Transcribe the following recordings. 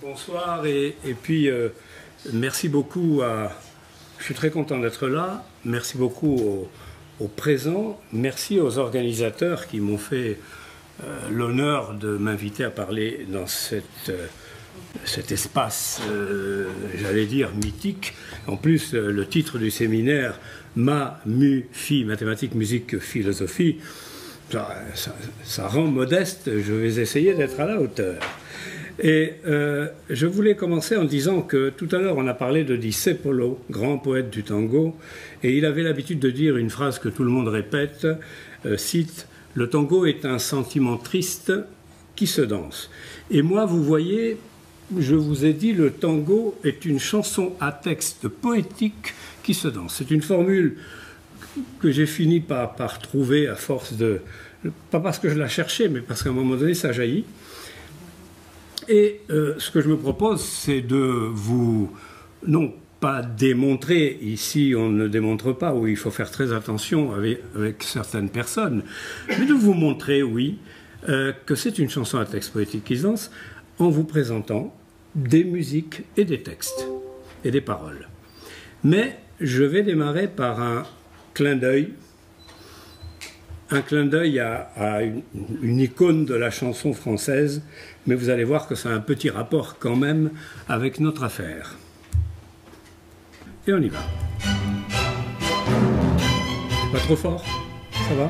Bonsoir et puis merci beaucoup à... Je suis très content d'être là. Merci beaucoup aux présents. Merci aux organisateurs qui m'ont fait l'honneur de m'inviter à parler dans cet espace, j'allais dire, mythique. En plus, le titre du séminaire, MAMU-PHI, mathématiques, musique, philosophie, ça rend modeste. Je vais essayer d'être à la hauteur. Et je voulais commencer en disant que tout à l'heure on a parlé de Discepolo, grand poète du tango, et il avait l'habitude de dire une phrase que tout le monde répète, cite « Le tango est un sentiment triste qui se danse ». Et moi, vous voyez, je vous ai dit, le tango est une chanson à texte poétique qui se danse. C'est une formule que j'ai fini par trouver à force de... Pas parce que je la cherchais, mais parce qu'à un moment donné, ça jaillit. Et ce que je me propose, c'est de vous, non pas démontrer, ici on ne démontre pas, où il faut faire très attention avec certaines personnes, mais de vous montrer, oui, que c'est une chanson à texte poétique qui se danse, en vous présentant des musiques et des textes, et des paroles. Mais je vais démarrer par un clin d'œil à une icône de la chanson française, mais vous allez voir que ça a un petit rapport quand même avec notre affaire. Et on y va. Pas trop fort? Ça va?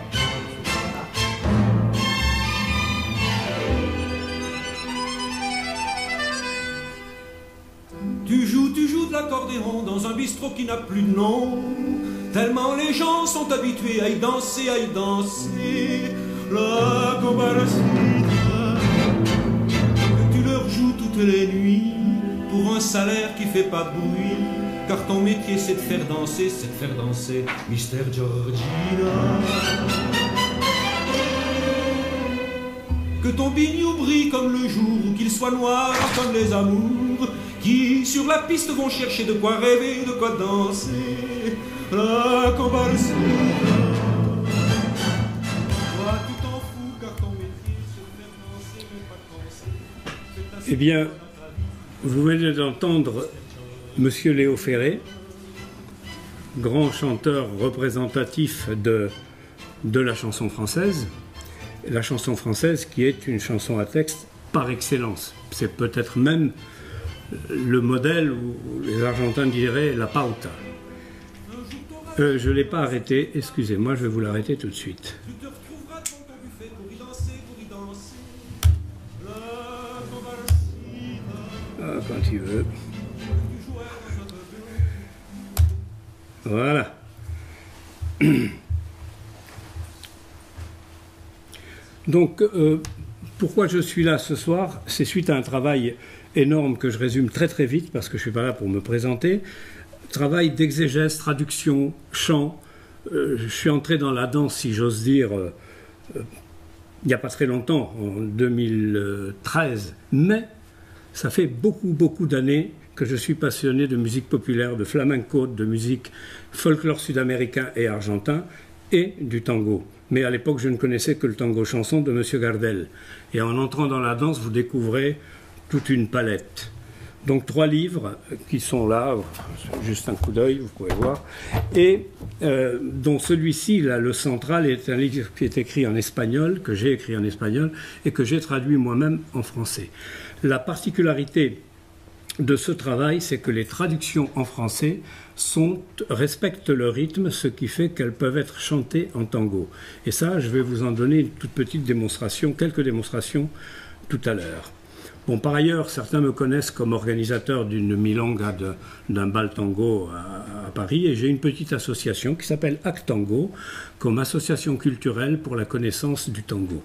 Tu joues de l'accordéon dans un bistrot qui n'a plus de nom. Tellement les gens sont habitués à y danser, la comparacita. Que tu leur joues toutes les nuits pour un salaire qui fait pas de bruit. Car ton métier c'est de faire danser, Mister Georgina. Que ton bignou brille comme le jour ou qu'il soit noir comme les amours qui sur la piste vont chercher de quoi rêver, de quoi danser. La comparacita. Toi tu t'en fous car ton métier c'est de faire danser, mais pas de danser. Eh bien, vous venez d'entendre Monsieur Léo Ferré, grand chanteur représentatif de la chanson française. La chanson française qui est une chanson à texte par excellence. C'est peut-être même le modèle où les Argentins diraient la pauta. Je ne l'ai pas arrêté, excusez-moi, je vais vous l'arrêter tout de suite. Ah, quand il veut. Voilà. Donc, pourquoi je suis là ce soir? C'est suite à un travail énorme que je résume très très vite parce que je ne suis pas là pour me présenter. Travail d'exégèse, traduction, chant. Je suis entré dans la danse, si j'ose dire, il n'y a pas très longtemps, en 2013. Mais ça fait beaucoup d'années que je suis passionné de musique populaire, de flamenco, de musique folklore sud-américain et argentin, et du tango. Mais à l'époque, je ne connaissais que le tango chanson de M. Gardel. Et en entrant dans la danse, vous découvrez toute une palette. Donc 3 livres qui sont là, juste un coup d'œil, vous pouvez voir, et dont celui-ci, là, le central, est un livre qui est écrit en espagnol, que j'ai écrit en espagnol, et que j'ai traduit moi-même en français. La particularité de ce travail, c'est que les traductions en français respectent le rythme, ce qui fait qu'elles peuvent être chantées en tango. Et ça, je vais vous en donner une toute petite démonstration, quelques démonstrations tout à l'heure. Bon, par ailleurs, certains me connaissent comme organisateur d'une milonga, d'un bal tango à Paris, et j'ai une petite association qui s'appelle Actango, comme association culturelle pour la connaissance du tango.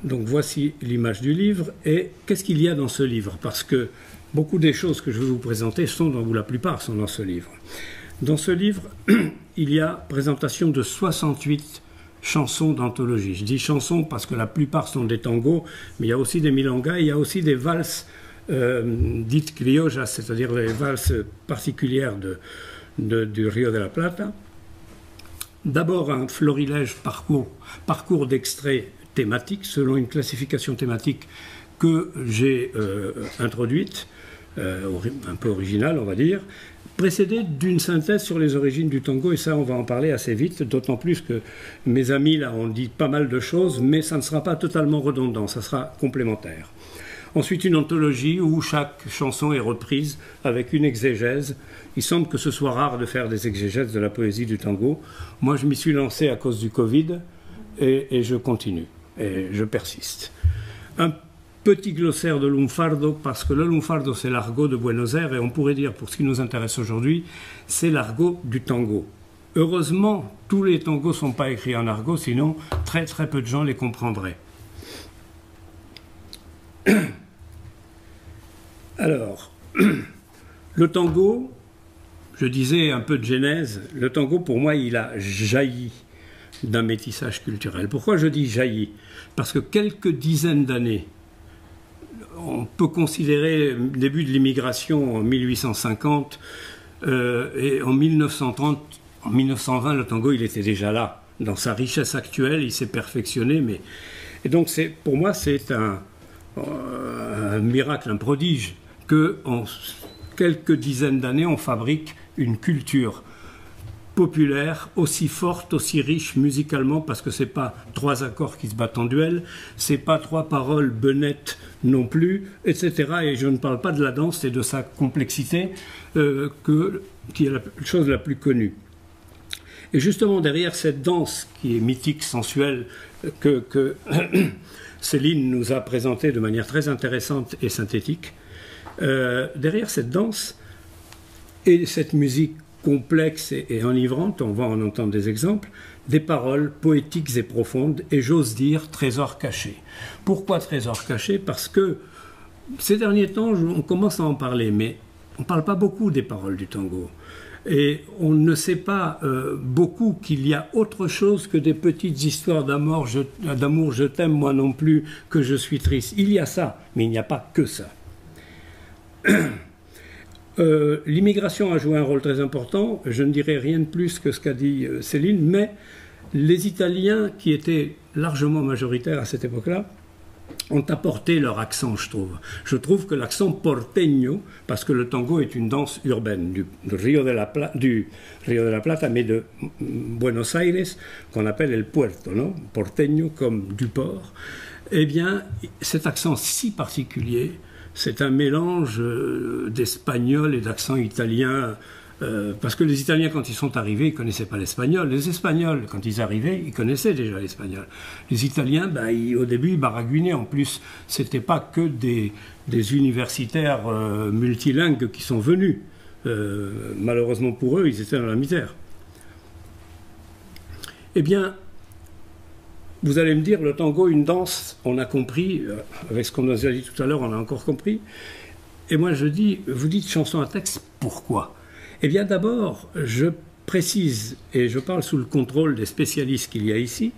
Donc voici l'image du livre, et qu'est-ce qu'il y a dans ce livre? Parce que beaucoup des choses que je vais vous présenter ou la plupart sont dans ce livre. Dans ce livre, il y a présentation de 68 chansons d'anthologie. Je dis chansons parce que la plupart sont des tangos, mais il y a aussi des milongas, il y a aussi des valses dites criollas, c'est-à-dire les valses particulières du Rio de la Plata. D'abord un florilège parcours d'extraits thématiques, selon une classification thématique que j'ai introduite, un peu originale on va dire, précédée d'une synthèse sur les origines du tango, et ça on va en parler assez vite, d'autant plus que mes amis là ont dit pas mal de choses, mais ça ne sera pas totalement redondant, ça sera complémentaire. Ensuite une anthologie où chaque chanson est reprise avec une exégèse. Il semble que ce soit rare de faire des exégèses de la poésie du tango. Moi je m'y suis lancé à cause du Covid et je continue, et je persiste. Un petit glossaire de lunfardo, parce que le lunfardo c'est l'argot de Buenos Aires, et on pourrait dire, pour ce qui nous intéresse aujourd'hui, c'est l'argot du tango. Heureusement, tous les tangos ne sont pas écrits en argot, sinon très très peu de gens les comprendraient. Alors, le tango, je disais un peu de genèse, le tango pour moi il a jailli d'un métissage culturel. Pourquoi je dis jailli? Parce que quelques dizaines d'années, on peut considérer le début de l'immigration en 1850 et en 1930, en 1920, le tango il était déjà là. Dans sa richesse actuelle, il s'est perfectionné. Et donc pour moi c'est un miracle, un prodige, qu'en quelques dizaines d'années on fabrique une culture populaire aussi forte, aussi riche musicalement, parce que c'est pas 3 accords qui se battent en duel, c'est pas 3 paroles benettes non plus, etc. Et je ne parle pas de la danse et de sa complexité, qui est la chose la plus connue. Et justement derrière cette danse qui est mythique, sensuelle, que Céline nous a présentée de manière très intéressante et synthétique, derrière cette danse et cette musique complexe et enivrante, on va en entendre des exemples, des paroles poétiques et profondes, et j'ose dire trésors cachés. Pourquoi trésors cachés? Parce que ces derniers temps, on commence à en parler, mais on ne parle pas beaucoup des paroles du tango. Et on ne sait pas beaucoup qu'il y a autre chose que des petites histoires d'amour, je t'aime, moi non plus, que je suis triste. Il y a ça, mais il n'y a pas que ça. L'immigration a joué un rôle très important, je ne dirai rien de plus que ce qu'a dit Céline, mais les Italiens, qui étaient largement majoritaires à cette époque-là, ont apporté leur accent, je trouve. Je trouve que l'accent porteño, parce que le tango est une danse urbaine du Rio de la Plata, mais de Buenos Aires, qu'on appelle el puerto, non? Porteño comme du port. Eh bien, cet accent si particulier, c'est un mélange d'espagnol et d'accent italien, parce que les Italiens, quand ils sont arrivés, ils ne connaissaient pas l'espagnol. Les Espagnols, quand ils arrivaient, ils connaissaient déjà l'espagnol. Les Italiens, au début, ils baragouinaient. En plus, ce n'était pas que des universitaires multilingues qui sont venus. Malheureusement pour eux, ils étaient dans la misère. Eh bien, vous allez me dire, le tango, une danse, on a compris, avec ce qu'on nous a dit tout à l'heure, on a encore compris. Et moi je dis, vous dites chanson à texte, pourquoi? Eh bien d'abord, je précise, et je parle sous le contrôle des spécialistes qu'il y a ici,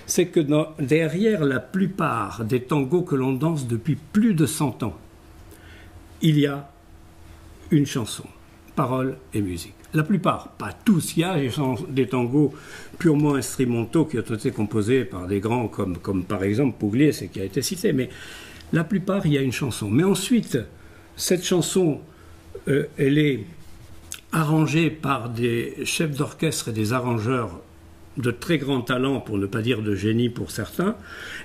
c'est que derrière la plupart des tangos que l'on danse depuis plus de 100 ans, il y a une chanson, paroles et musique. La plupart, pas tous, il y a des tangos purement instrumentaux qui ont été composés par des grands comme par exemple Pugliese qui a été cité, mais la plupart il y a une chanson. Mais ensuite, cette chanson, elle est arrangée par des chefs d'orchestre et des arrangeurs de très grand talent, pour ne pas dire de génie pour certains,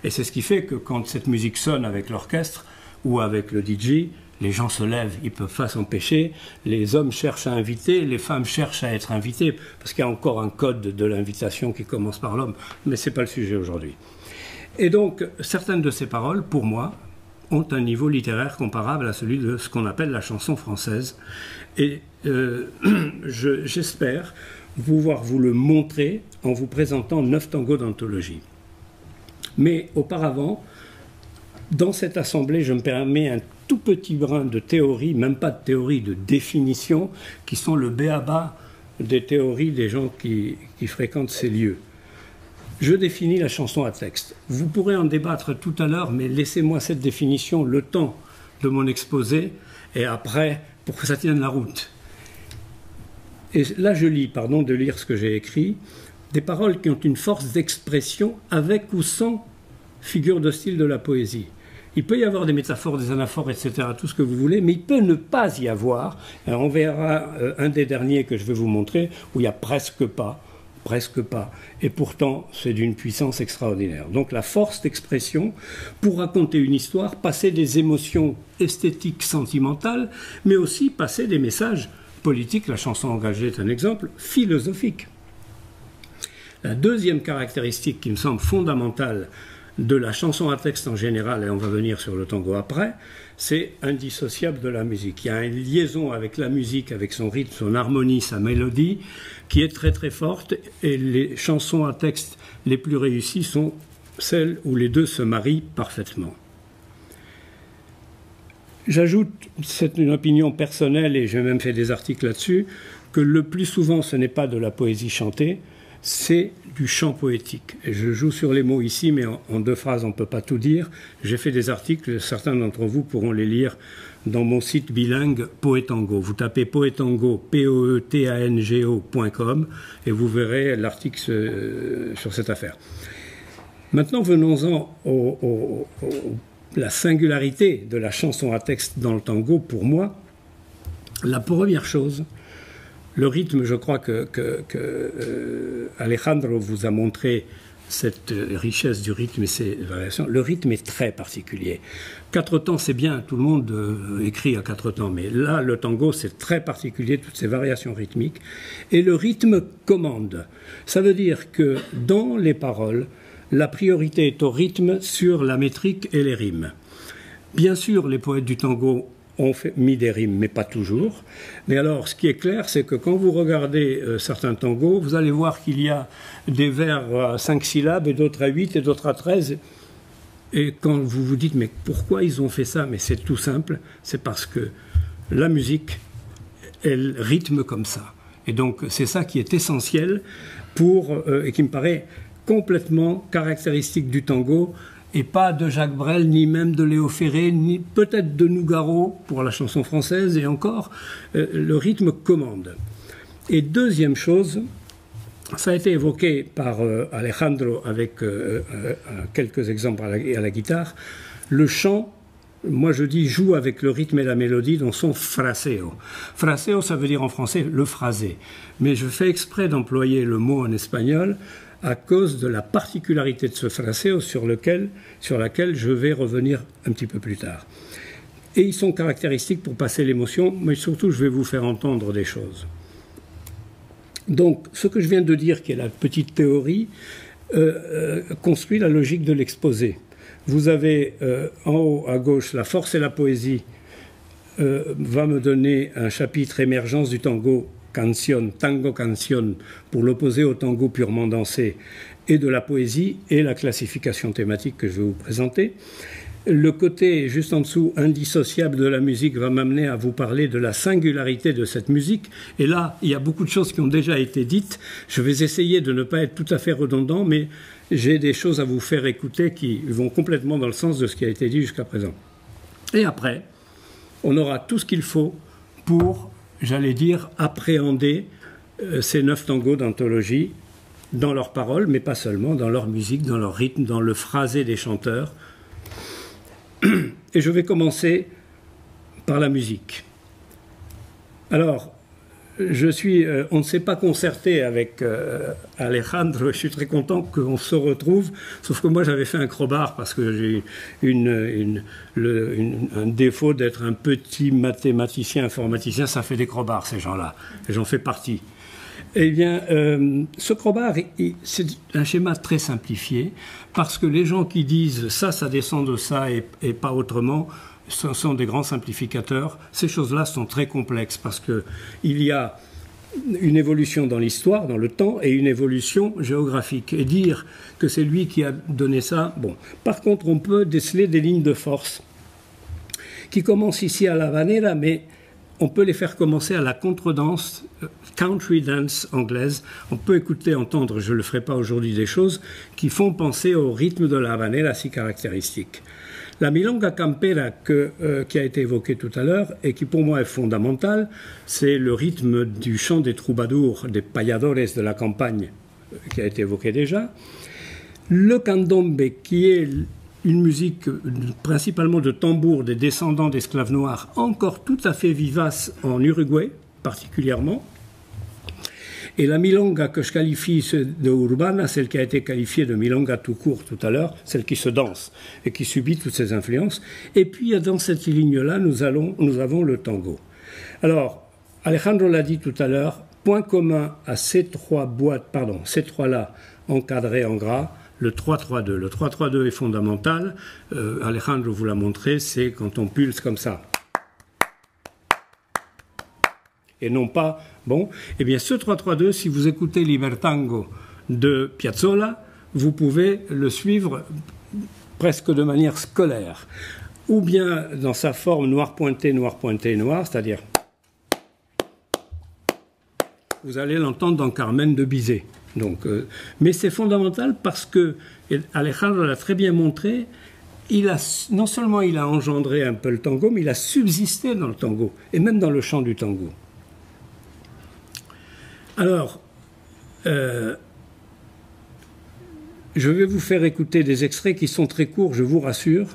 et c'est ce qui fait que quand cette musique sonne avec l'orchestre ou avec le DJ, les gens se lèvent, ils ne peuvent pas s'empêcher, les hommes cherchent à inviter, les femmes cherchent à être invitées, parce qu'il y a encore un code de l'invitation qui commence par l'homme, mais ce n'est pas le sujet aujourd'hui. Et donc, certaines de ces paroles, pour moi, ont un niveau littéraire comparable à celui de ce qu'on appelle la chanson française. Et j'espère pouvoir vous le montrer en vous présentant 9 tangos d'anthologie. Mais auparavant, dans cette assemblée, je me permets un tout petit brin de théorie, même pas de théorie, de définition, qui sont le b.a.-ba des théories des gens qui fréquentent ces lieux. Je définis la chanson à texte. Vous pourrez en débattre tout à l'heure, mais laissez-moi cette définition le temps de mon exposé, et après, pour que ça tienne la route. Et là, je lis, pardon de lire ce que j'ai écrit, des paroles qui ont une force d'expression avec ou sans figure de style de la poésie. Il peut y avoir des métaphores, des anaphores, etc., tout ce que vous voulez, mais il peut ne pas y avoir. Alors on verra un des derniers que je vais vous montrer, où il n'y a presque pas. Et pourtant, c'est d'une puissance extraordinaire. Donc la force d'expression pour raconter une histoire, passer des émotions esthétiques, sentimentales, mais aussi passer des messages politiques. La chanson engagée est un exemple philosophique. La deuxième caractéristique qui me semble fondamentale de la chanson à texte en général, et on va venir sur le tango après, c'est indissociable de la musique. Il y a une liaison avec la musique, avec son rythme, son harmonie, sa mélodie, qui est très très forte, et les chansons à texte les plus réussies sont celles où les deux se marient parfaitement. J'ajoute, c'est une opinion personnelle, et j'ai même fait des articles là-dessus, que le plus souvent ce n'est pas de la poésie chantée, c'est du chant poétique. Et je joue sur les mots ici, mais en deux phrases, on ne peut pas tout dire. J'ai fait des articles, certains d'entre vous pourront les lire dans mon site bilingue Poetango. Vous tapez Poetango, poetango.com, et vous verrez l'article sur cette affaire. Maintenant, venons-en la singularité de la chanson à texte dans le tango. Pour moi, la première chose, le rythme, je crois que Alejandro vous a montré cette richesse du rythme et ses variations. Le rythme est très particulier. 4 temps, c'est bien, tout le monde écrit à 4 temps, mais là, le tango, c'est très particulier, toutes ces variations rythmiques. Et le rythme commande. Ça veut dire que dans les paroles, la priorité est au rythme sur la métrique et les rimes. Bien sûr, les poètes du tango ont mis des rimes, mais pas toujours. Mais alors, ce qui est clair, c'est que quand vous regardez certains tangos, vous allez voir qu'il y a des vers à 5 syllabes, et d'autres à 8, et d'autres à 13. Et quand vous vous dites, mais pourquoi ils ont fait ça? Mais c'est tout simple, c'est parce que la musique, elle rythme comme ça. Et donc, c'est ça qui est essentiel et qui me paraît complètement caractéristique du tango, et pas de Jacques Brel, ni même de Léo Ferré, ni peut-être de Nougaro pour la chanson française, et encore, le rythme commande. Et deuxième chose, ça a été évoqué par Alejandro avec quelques exemples à la guitare, le chant, moi je dis, joue avec le rythme et la mélodie dans son fraseo. Fraseo, ça veut dire en français le phrasé, mais je fais exprès d'employer le mot en espagnol à cause de la particularité de ce fraseo sur laquelle je vais revenir un petit peu plus tard. Et ils sont caractéristiques pour passer l'émotion, mais surtout je vais vous faire entendre des choses. Donc, ce que je viens de dire, qui est la petite théorie, construit la logique de l'exposé. Vous avez en haut à gauche la force et la poésie, va me donner un chapitre émergence du tango, tango canción, pour l'opposer au tango purement dansé, et de la poésie et la classification thématique que je vais vous présenter. Le côté juste en dessous indissociable de la musique va m'amener à vous parler de la singularité de cette musique. Et là, il y a beaucoup de choses qui ont déjà été dites. Je vais essayer de ne pas être tout à fait redondant, mais j'ai des choses à vous faire écouter qui vont complètement dans le sens de ce qui a été dit jusqu'à présent. Et après, on aura tout ce qu'il faut pour, j'allais dire, appréhender ces 9 tangos d'anthologie dans leurs paroles, mais pas seulement, dans leur musique, dans leur rythme, dans le phrasé des chanteurs. Et je vais commencer par la musique. Alors, on ne s'est pas concerté avec Alejandro, je suis très content qu'on se retrouve, sauf que moi j'avais fait un crowbar parce que j'ai un défaut d'être un petit mathématicien, informaticien, ça fait des crowbars ces gens-là, et j'en fais partie. Eh bien, ce crowbar, c'est un schéma très simplifié, parce que les gens qui disent ça descend de ça et pas autrement, ce sont des grands simplificateurs. Ces choses-là sont très complexes, parce qu'il y a une évolution dans l'histoire, dans le temps, et une évolution géographique. Et dire que c'est lui qui a donné ça, bon. Par contre, on peut déceler des lignes de force, qui commencent ici à l'habanera, mais on peut les faire commencer à la contredanse, country dance anglaise. On peut écouter, entendre, je ne le ferai pas aujourd'hui, des choses qui font penser au rythme de la habanera si caractéristique. La milonga campera qui a été évoquée tout à l'heure et qui pour moi est fondamentale, c'est le rythme du chant des troubadours, des payadores de la campagne, qui a été évoqué déjà. Le candombe, qui est une musique principalement de tambour des descendants d'esclaves noirs, encore tout à fait vivace en Uruguay particulièrement. Et la milonga que je qualifie de urbana, celle qui a été qualifiée de milonga tout court tout à l'heure, celle qui se danse et qui subit toutes ces influences. Et puis dans cette ligne-là, nous avons le tango. Alors, Alejandro l'a dit tout à l'heure, point commun à ces trois-là encadrés en gras, le 3-3-2. Le 3-3-2 est fondamental. Alejandro vous l'a montré, c'est quand on pulse comme ça. Et non pas, bon, eh bien ce 3-3-2, si vous écoutez Libertango de Piazzolla, vous pouvez le suivre presque de manière scolaire. Ou bien dans sa forme noir pointé, noir pointé, noir, c'est-à-dire, vous allez l'entendre dans Carmen de Bizet. Donc, mais c'est fondamental parce que, Alejandro l'a très bien montré, non seulement il a engendré un peu le tango, mais il a subsisté dans le tango, et même dans le chant du tango. Alors, je vais vous faire écouter des extraits qui sont très courts, je vous rassure.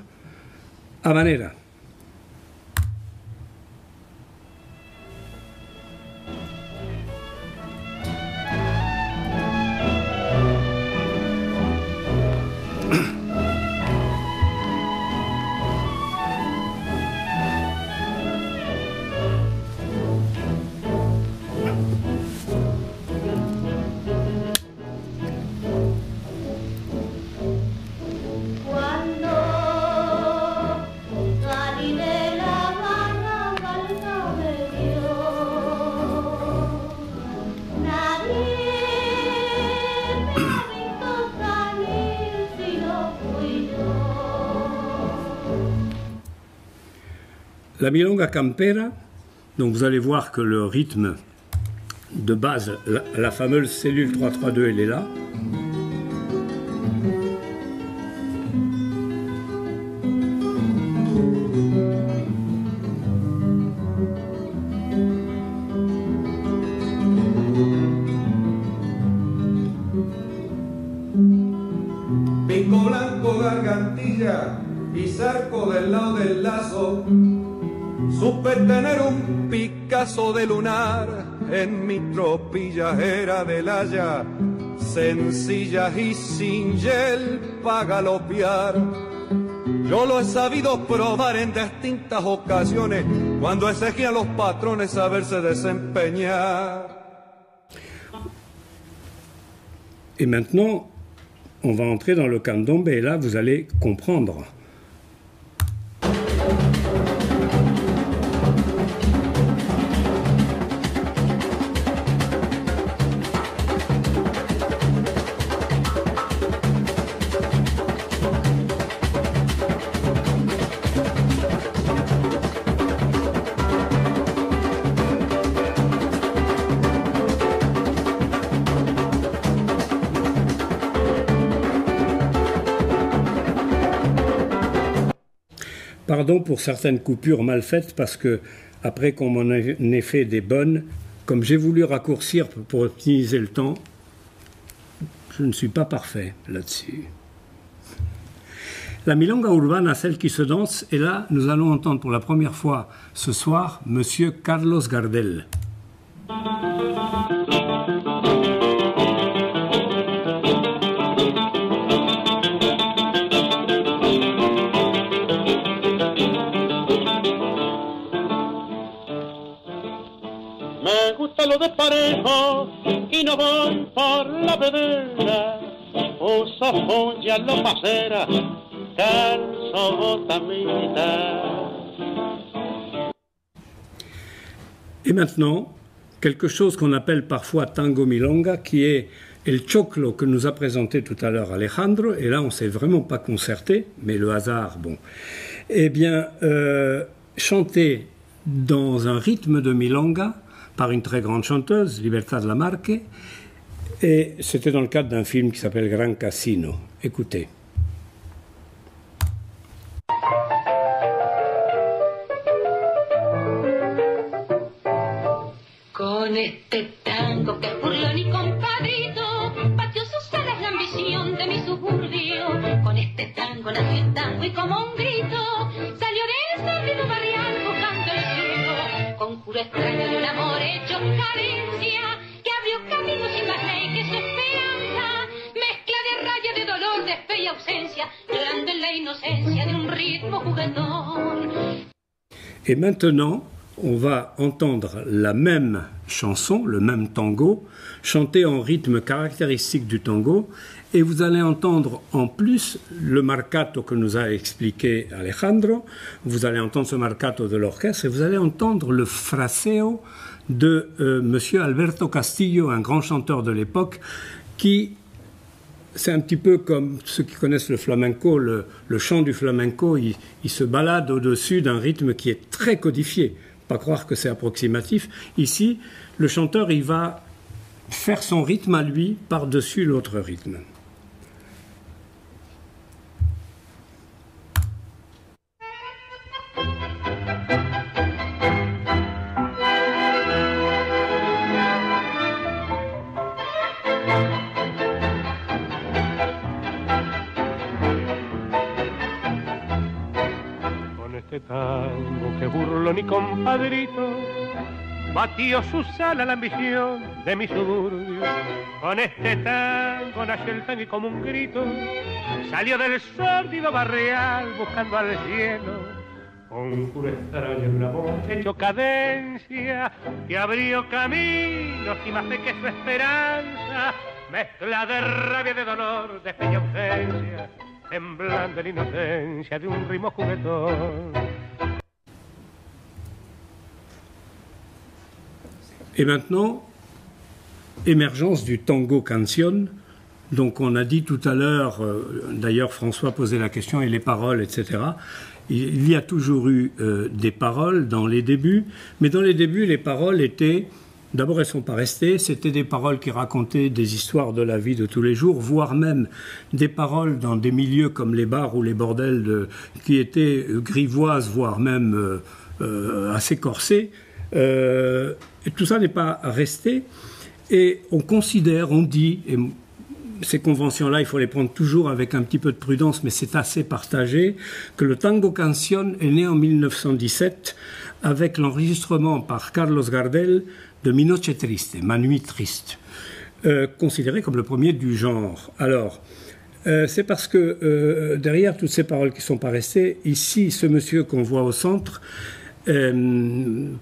Habanera. La milonga campera, donc vous allez voir que le rythme de base, la fameuse cellule 3-3-2, elle est là. Pico blanco, gargantilla y zarco del lado del lazo. Supe tener un Picasso de lunar en mi tropilla era del haya, sencilla y sin gel pa' galopear. Yo lo he sabido probar en distintas ocasiones cuando exigían los patrones saberse desempeñar. Et maintenant, on va entrer dans le candombe et là, vous allez comprendre. Pardon pour certaines coupures mal faites parce que après qu'on m'en ait fait des bonnes, comme j'ai voulu raccourcir pour optimiser le temps, je ne suis pas parfait là-dessus. La milonga urbana, celle qui se danse, et là nous allons entendre pour la première fois ce soir Monsieur Carlos Gardel. Me gusta lo de parejo y no voy por la vedera. Uso joya, lo pasera, calzo bota militar. Et maintenant, quelque chose qu'on appelle parfois tango milonga, qui est el choclo que nous a présenté tout à l'heure Alejandro, et là on ne s'est vraiment pas concerté, mais le hasard, bon. Eh bien, chanté dans un rythme de milonga, par une très grande chanteuse, Libertad Lamarque, et c'était dans le cadre d'un film qui s'appelle Gran Casino. Écoutez. Con este tango que es burlón y compadrito, pateó sus alas la ambición de mi suburbio. Con este tango nació el tango. algo y como un grito salió del sórdido barrial buscando el cielo, conjuro extraño de un amor hecho carencia que abrió camino sin más ley que su esperanza, mezcla de raya, de dolor, de fe y ausencia, llorando en la inocencia de un ritmo juguetón. Et maintenant, on va entendre la même chanson, le même tango, chanté en rythme caractéristique du tango, et vous allez entendre en plus le marcato que nous a expliqué Alejandro, vous allez entendre ce marcato de l'orchestre, et vous allez entendre le fraseo de Monsieur Alberto Castillo, un grand chanteur de l'époque, qui, c'est un petit peu comme ceux qui connaissent le flamenco, le chant du flamenco, il se balade au-dessus d'un rythme qui est très codifié. Pas croire que c'est approximatif. Ici, le chanteur, il va faire son rythme à lui par-dessus l'autre rythme. Tango que burlón y compadrito batió su sala la ambición de mi suburbio. Con este tango nació el tango y como un grito salió del sórdido barrial buscando al cielo. Conjuro extraño de un amor hecho cadencia que abrió caminos y más fe que su esperanza, mezcla de rabia, de dolor, de fe y ausencia, temblando en inocencia de un ritmo juguetón. Et maintenant, émergence du tango canción. Donc on a dit tout à l'heure, d'ailleurs François posait la question, et les paroles, etc. Il y a toujours eu des paroles dans les débuts, mais dans les débuts, les paroles étaient... D'abord, elles ne sont pas restées, c'était des paroles qui racontaient des histoires de la vie de tous les jours, voire même des paroles dans des milieux comme les bars ou les bordels qui étaient grivoises, voire même assez corsées. Et tout ça n'est pas resté. Et on considère, on dit, et ces conventions-là, il faut les prendre toujours avec un petit peu de prudence, mais c'est assez partagé, que le tango canción est né en 1917 avec l'enregistrement par Carlos Gardel de Mi Noche Triste, Ma Nuit Triste, considéré comme le premier du genre. Alors, c'est parce que derrière toutes ces paroles qui ne sont pas restées, ici, ce monsieur qu'on voit au centre,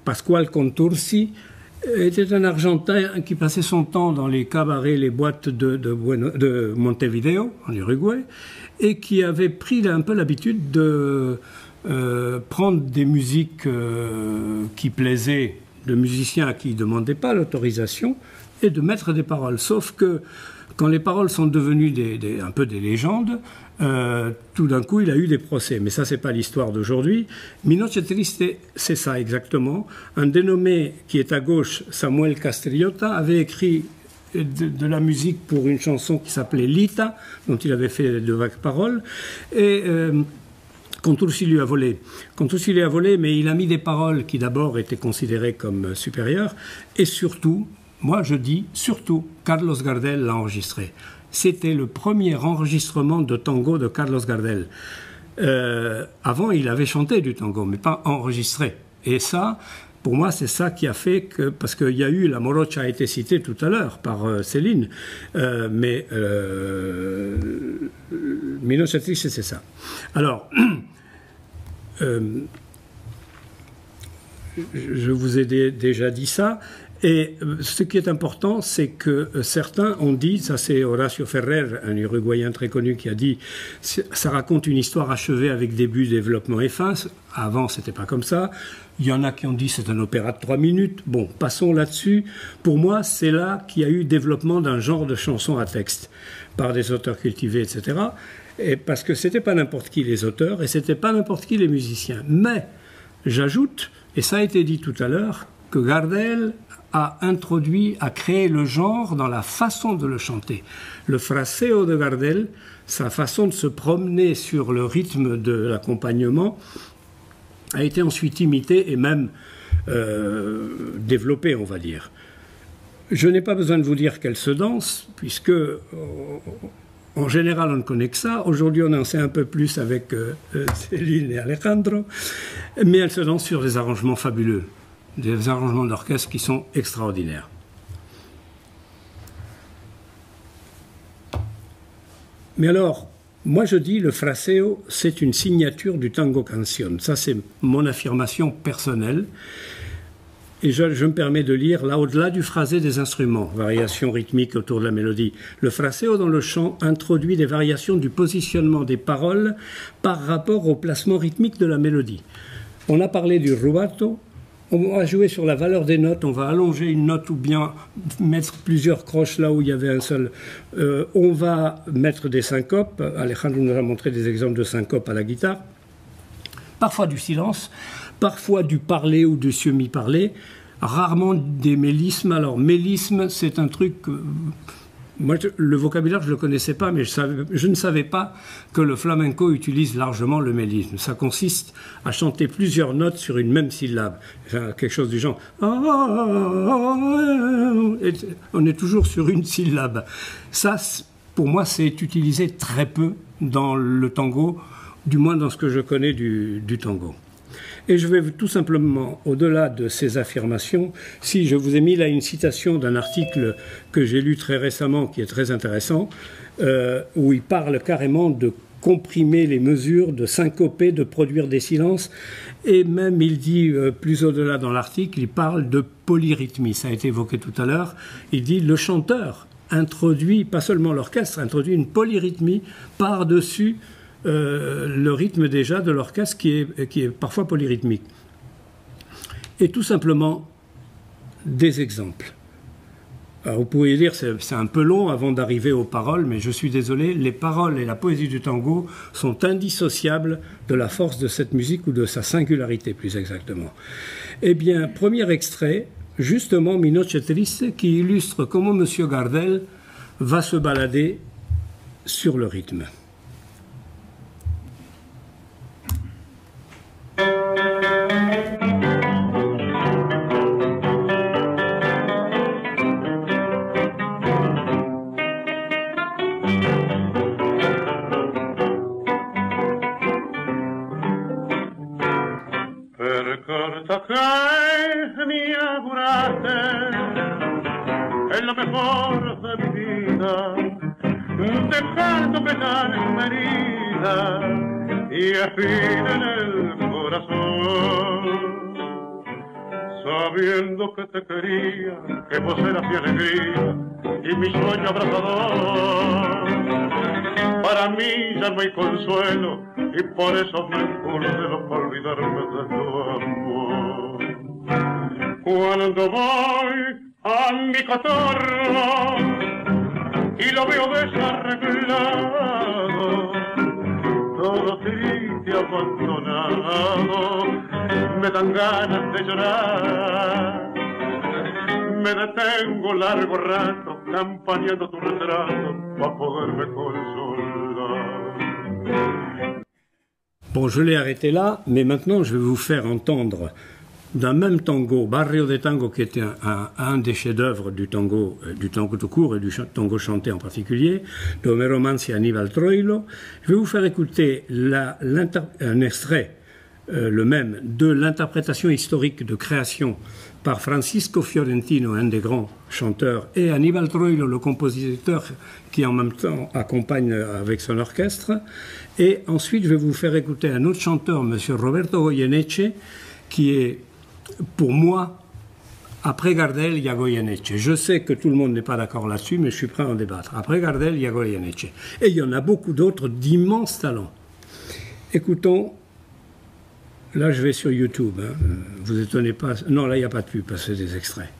Pascual Contursi, était un Argentin qui passait son temps dans les cabarets, les boîtes de Montevideo, en Uruguay, et qui avait pris un peu l'habitude de prendre des musiques qui plaisaient, de musiciens à qui il ne demandait pas l'autorisation, et de mettre des paroles. Sauf que quand les paroles sont devenues un peu des légendes, tout d'un coup, il a eu des procès. Mais ça, ce n'est pas l'histoire d'aujourd'hui. Mi Noche Triste, c'est ça exactement. Un dénommé qui est à gauche, Samuel Castriota, avait écrit de la musique pour une chanson qui s'appelait Lita, dont il avait fait de vagues paroles. Et Contursi lui a volé. Contursi lui a volé, mais il a mis des paroles qui d'abord étaient considérées comme supérieures. Et surtout, moi je dis surtout, Carlos Gardel l'a enregistré. C'était le premier enregistrement de tango de Carlos Gardel. Avant, il avait chanté du tango, mais pas enregistré. Et ça, pour moi, c'est ça qui a fait que... Parce qu'il y a eu... La morocha a été citée tout à l'heure par Céline, mais Mi Noche Triste, c'est ça. Alors, je vous ai déjà dit ça. Et ce qui est important, c'est que certains ont dit, ça c'est Horacio Ferrer, un Uruguayen très connu qui a dit, ça raconte une histoire achevée avec début, développement et fin. Avant, c'était pas comme ça. Il y en a qui ont dit c'est un opéra de 3 minutes. Bon, passons là-dessus. Pour moi, c'est là qu'il y a eu développement d'un genre de chanson à texte par des auteurs cultivés, etc. Et parce que c'était pas n'importe qui les auteurs et c'était pas n'importe qui les musiciens. Mais j'ajoute, et ça a été dit tout à l'heure, que Gardel a introduit, a créé le genre dans la façon de le chanter. Le fraseo de Gardel, sa façon de se promener sur le rythme de l'accompagnement, a été ensuite imité et même développé, on va dire. Je n'ai pas besoin de vous dire qu'elle se danse, puisque En général, on ne connaît que ça. Aujourd'hui, on en sait un peu plus avec Céline et Alejandro. Mais elle se lance sur des arrangements fabuleux, des arrangements d'orchestre qui sont extraordinaires. Mais alors, moi je dis le fraseo, c'est une signature du tango canción. Ça, c'est mon affirmation personnelle. Et je me permets de lire, là, au-delà du phrasé des instruments, variations rythmiques autour de la mélodie, le fraseo dans le chant introduit des variations du positionnement des paroles par rapport au placement rythmique de la mélodie. On a parlé du rubato, on va jouer sur la valeur des notes, on va allonger une note ou bien mettre plusieurs croches là où il y avait un seul. On va mettre des syncopes, Alejandro nous a montré des exemples de syncopes à la guitare, parfois du silence, parfois du parler ou du semi-parler, rarement des mélismes. Alors, mélisme, c'est un truc... moi, le vocabulaire, je ne le connaissais pas, mais je ne savais pas que le flamenco utilise largement le mélisme. Ça consiste à chanter plusieurs notes sur une même syllabe. Enfin, quelque chose du genre... Et on est toujours sur une syllabe. Ça, pour moi, c'est utilisé très peu dans le tango, du moins dans ce que je connais du tango. Et je vais tout simplement, au-delà de ces affirmations, si je vous ai mis là une citation d'un article que j'ai lu très récemment, qui est très intéressant, où il parle carrément de comprimer les mesures, de syncoper, de produire des silences, et même il dit, plus au-delà dans l'article, il parle de polyrythmie, ça a été évoqué tout à l'heure, il dit le chanteur introduit, pas seulement l'orchestre, introduit une polyrythmie par-dessus le rythme déjà de l'orchestre qui est parfois polyrythmique. Et tout simplement des exemples. Alors vous pouvez dire c'est un peu long avant d'arriver aux paroles, mais je suis désolé, les paroles et la poésie du tango sont indissociables de la force de cette musique ou de sa singularité plus exactement. Eh bien, premier extrait, justement Mi Noche Triste, qui illustre comment M. Gardel va se balader sur le rythme. Es lo mejor de mi vida, dejando pegar en mi herida y espina en el corazón, sabiendo que te quería, que vos eras mi alegría y mi sueño abrazador. Para mí ya no hay consuelo y por eso me esfuerzo para olvidarme de tu amor. Cuando voy a mi cotorro y lo veo desarreglado, todo triste, abandonado, me dan ganas de llorar. Me detengo largo rato campaneando tu retrato para poderme consolar. Bon, je l'ai arrêté là, mais maintenant je vais vous faire entendre d'un même tango, Barrio de Tango, qui était un des chefs-d'œuvre du tango tout court et du tango chanté en particulier, de Homero Manzi et Aníbal Troilo. Je vais vous faire écouter un extrait, le même, de l'interprétation historique de création par Francisco Fiorentino, un des grands chanteurs, et Aníbal Troilo, le compositeur qui en même temps accompagne avec son orchestre. Et ensuite, je vais vous faire écouter un autre chanteur, M. Roberto Goyeneche, qui est, pour moi, après Gardel, il y a Goyeneche. Je sais que tout le monde n'est pas d'accord là-dessus, mais je suis prêt à en débattre. Après Gardel, il y a Goyeneche. Et il y en a beaucoup d'autres d'immenses talents. Écoutons, là je vais sur YouTube, hein. Vous étonnez pas. Non, là il n'y a pas de pub, parce que c'est des extraits.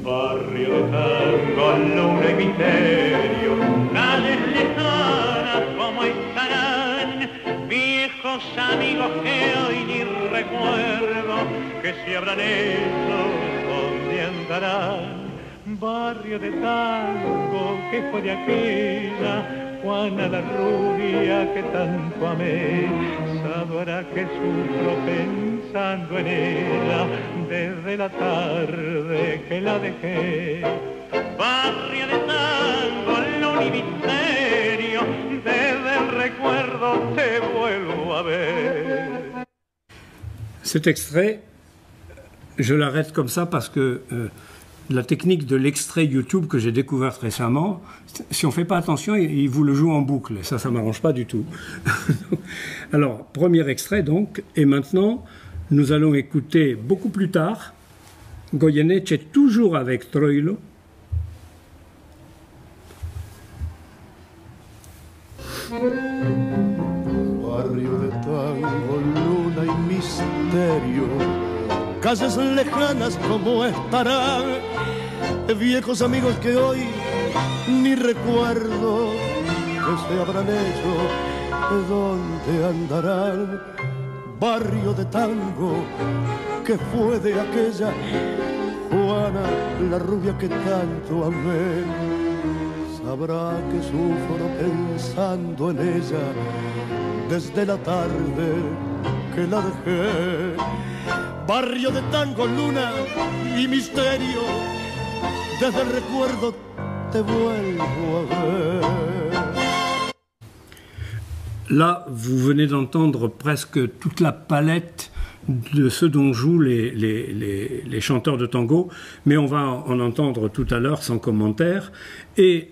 Barrio de tango, luna y misterio, calles lejanas como estarán, viejos amigos que hoy ni recuerdo, que se habrán hecho, donde andarán. Barrio de tango que fue de aquella Juana la rubia que tanto amé, sabrá que sufro pensando en ella desde la tarde que la dejé. Barrio de tango, luna y misterio, desde el recuerdo te vuelvo a ver. Cet extrait, je l'arrête comme ça parce que la technique de l'extrait YouTube que j'ai découverte récemment, si on ne fait pas attention, il vous le joue en boucle. Et ça ne m'arrange pas du tout. Alors, premier extrait donc. Et maintenant, nous allons écouter beaucoup plus tard Goyeneche toujours avec Troilo. Barrio de tango, luna y misterio, calles lejanas como estarán, viejos amigos que hoy ni recuerdo que se habrán hecho, de dónde andarán. Barrio de tango que fue de aquella Juana, la rubia que tanto amé. Sabrá que sufro pensando en ella desde la tarde que la dejé. Barrio de tango, luna y misterio, desde el recuerdo te vuelvo a ver. Là, vous venez d'entendre presque toute la palette de ce dont jouent les chanteurs de tango, mais on va en entendre tout à l'heure sans commentaire. Et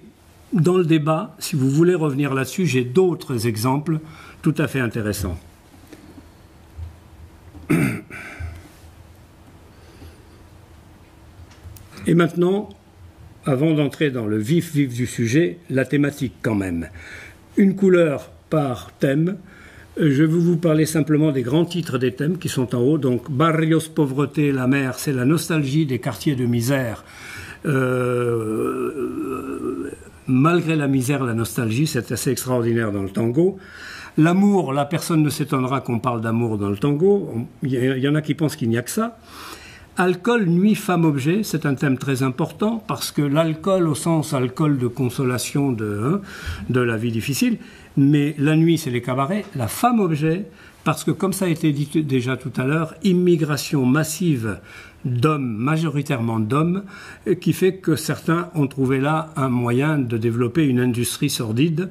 dans le débat, si vous voulez revenir là-dessus, j'ai d'autres exemples tout à fait intéressants. Et maintenant, avant d'entrer dans le vif du sujet, la thématique quand même. Une couleur par thème. Je vais vous parler simplement des grands titres des thèmes qui sont en haut. Donc, Barrios, pauvreté, la mer, c'est la nostalgie des quartiers de misère. Malgré la misère, la nostalgie, c'est assez extraordinaire dans le tango. L'amour, la personne ne s'étonnera qu'on parle d'amour dans le tango. Il y en a qui pensent qu'il n'y a que ça. Alcool, nuit, femme, objet, c'est un thème très important parce que l'alcool, au sens alcool de consolation de la vie difficile, mais la nuit, c'est les cabarets. La femme, objet, parce que comme ça a été dit déjà tout à l'heure, immigration massive d'hommes, majoritairement d'hommes, qui fait que certains ont trouvé là un moyen de développer une industrie sordide.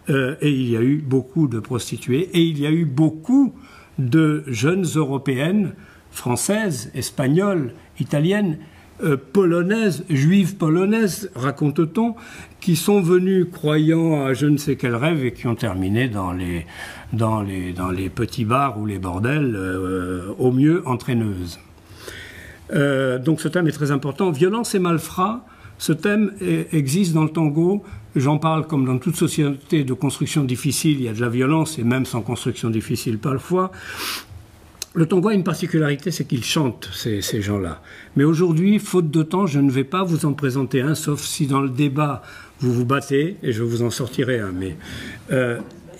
Et il y a eu beaucoup de prostituées et il y a eu beaucoup de jeunes européennes, françaises, espagnoles, italiennes, polonaises, juives polonaises, raconte-t-on, qui sont venues croyant à je ne sais quel rêve et qui ont terminé dans les petits bars ou les bordels, au mieux entraîneuses. Donc ce thème est très important. Violence et malfrats, ce thème existe dans le tango. J'en parle comme dans toute société de construction difficile, il y a de la violence, et même sans construction difficile parfois. Le tango a une particularité, c'est qu'il chante, ces gens-là. Mais aujourd'hui, faute de temps, je ne vais pas vous en présenter un, sauf si dans le débat, vous vous battez, et je vous en sortirai un.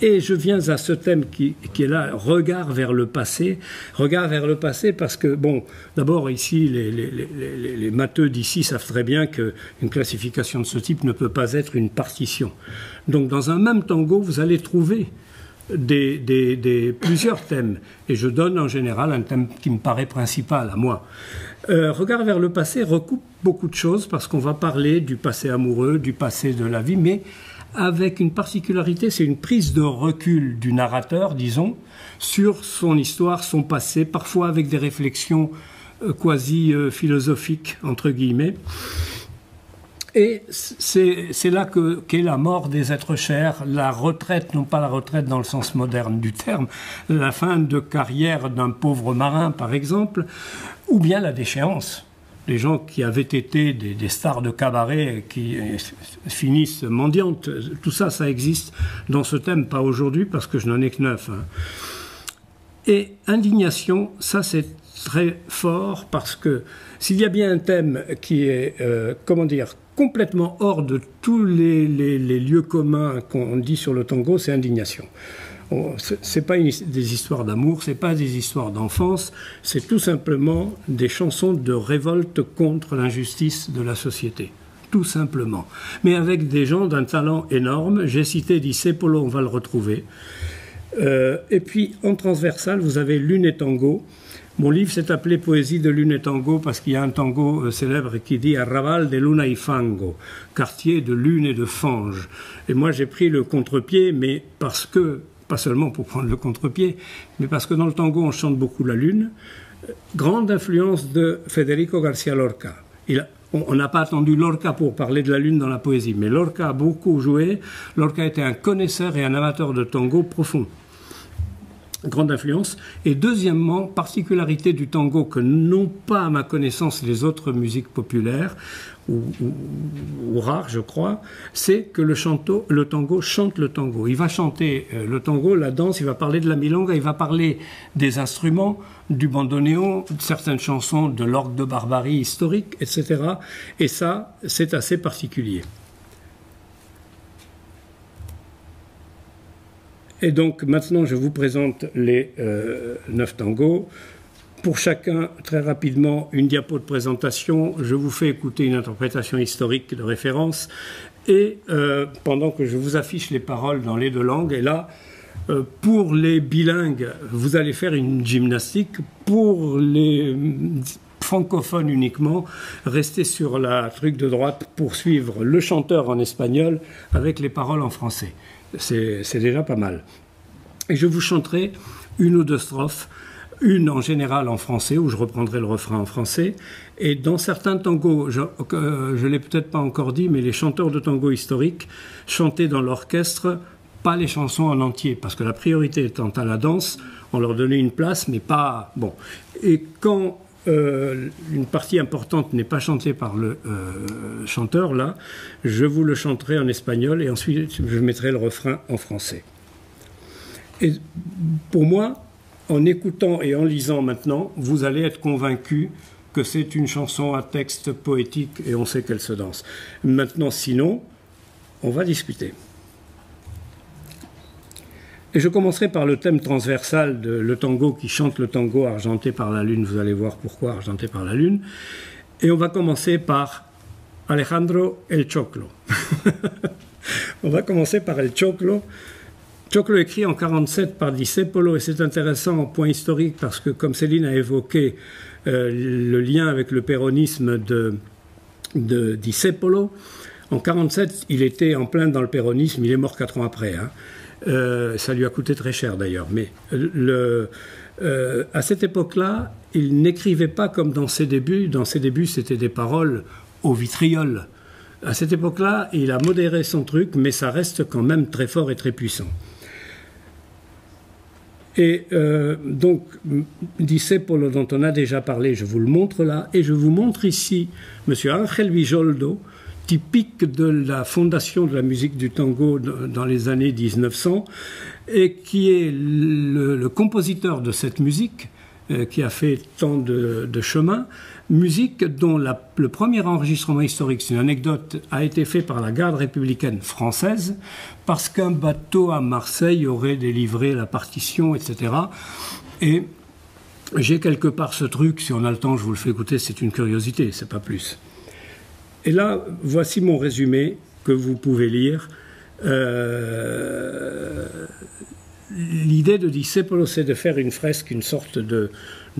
Et je viens à ce thème qui est là, regard vers le passé. Regard vers le passé parce que, bon, d'abord ici, les matheux d'ici savent très bien qu'une classification de ce type ne peut pas être une partition. Donc dans un même tango, vous allez trouver plusieurs thèmes. Et je donne en général un thème qui me paraît principal à moi. Regard vers le passé recoupe beaucoup de choses parce qu'on va parler du passé amoureux, du passé de la vie, mais avec une particularité, c'est une prise de recul du narrateur, disons, sur son histoire, son passé, parfois avec des réflexions quasi-philosophiques, entre guillemets. Et c'est là qu'est la mort des êtres chers, la retraite, non pas la retraite dans le sens moderne du terme, la fin de carrière d'un pauvre marin, par exemple, ou bien la déchéance. Les gens qui avaient été des stars de cabaret qui finissent mendiantes, tout ça, ça existe dans ce thème, pas aujourd'hui parce que je n'en ai que 9. Et indignation, ça c'est très fort parce que s'il y a bien un thème qui est, complètement hors de tous les lieux communs qu'on dit sur le tango, c'est indignation. C'est pas des histoires d'amour, c'est pas des histoires d'enfance, c'est tout simplement des chansons de révolte contre l'injustice de la société. tout simplement. Mais avec des gens d'un talent énorme. J'ai cité Discepolo, on va le retrouver. Et puis, en transversal, vous avez Lune et Tango. Mon livre s'est appelé Poésie de Lune et Tango parce qu'il y a un tango célèbre qui dit Arrabal de Luna y Fango, quartier de lune et de fange. Et moi, j'ai pris le contre-pied, mais parce que, pas seulement pour prendre le contre-pied, mais parce que dans le tango, on chante beaucoup la lune. Grande influence de Federico García Lorca. On n'a pas attendu Lorca pour parler de la lune dans la poésie, mais Lorca a beaucoup joué. Lorca était un connaisseur et un amateur de tango profond. Grande influence. Et deuxièmement, particularité du tango que n'ont pas à ma connaissance les autres musiques populaires, ou rares je crois, c'est que le tango chante le tango. Il va chanter le tango, la danse, il va parler de la milonga, il va parler des instruments, du bandoneon, certaines chansons de l'orgue de barbarie historique, etc. Et ça, c'est assez particulier. Et donc maintenant je vous présente les 9 tangos. Pour chacun, très rapidement, une diapo de présentation. Je vous fais écouter une interprétation historique de référence. Et pendant que je vous affiche les paroles dans les 2 langues, et là, pour les bilingues, vous allez faire une gymnastique. Pour les francophones uniquement, restez sur la truc de droite pour suivre le chanteur en espagnol avec les paroles en français. C'est déjà pas mal. Et je vous chanterai une ou 2 strophes, une en général en français, où je reprendrai le refrain en français. Et dans certains tangos, je ne l'ai peut-être pas encore dit, mais les chanteurs de tango historiques chantaient dans l'orchestre, pas les chansons en entier, parce que la priorité étant à la danse, on leur donnait une place, mais pas... Bon. Et quand une partie importante n'est pas chantée par le chanteur, là, je vous le chanterai en espagnol et ensuite je mettrai le refrain en français. Et pour moi, en écoutant et en lisant maintenant, vous allez être convaincu que c'est une chanson à texte poétique et on sait qu'elle se danse. Maintenant, sinon, on va discuter. Et je commencerai par le thème transversal de le tango qui chante le tango argenté par la lune. Vous allez voir pourquoi argenté par la lune. Et on va commencer par Alejandro El Choclo. On va commencer par El Choclo. Choclo écrit en 1947 par Discepolo et c'est intéressant en point historique parce que comme Céline a évoqué le lien avec le péronisme de Discepolo, en 1947 il était en plein dans le péronisme, il est mort 4 ans après. Hein. Ça lui a coûté très cher d'ailleurs, mais à cette époque-là, il n'écrivait pas comme dans ses débuts. Dans ses débuts, c'était des paroles au vitriol. À cette époque-là, il a modéré son truc, mais ça reste quand même très fort et très puissant. Et donc, Discepolo, dont on a déjà parlé, je vous le montre là, et je vous montre ici M. Ángel Villoldo, typique de la fondation de la musique du tango dans les années 1900 et qui est le compositeur de cette musique qui a fait tant de chemin, musique dont le premier enregistrement historique, c'est une anecdote, a été fait par la garde républicaine française parce qu'un bateau à Marseille aurait délivré la partition, etc. Et j'ai quelque part ce truc, si on a le temps, je vous le fais écouter, c'est une curiosité, c'est pas plus. Et là, voici mon résumé que vous pouvez lire. L'idée de Discepolo, c'est de faire une fresque, une sorte de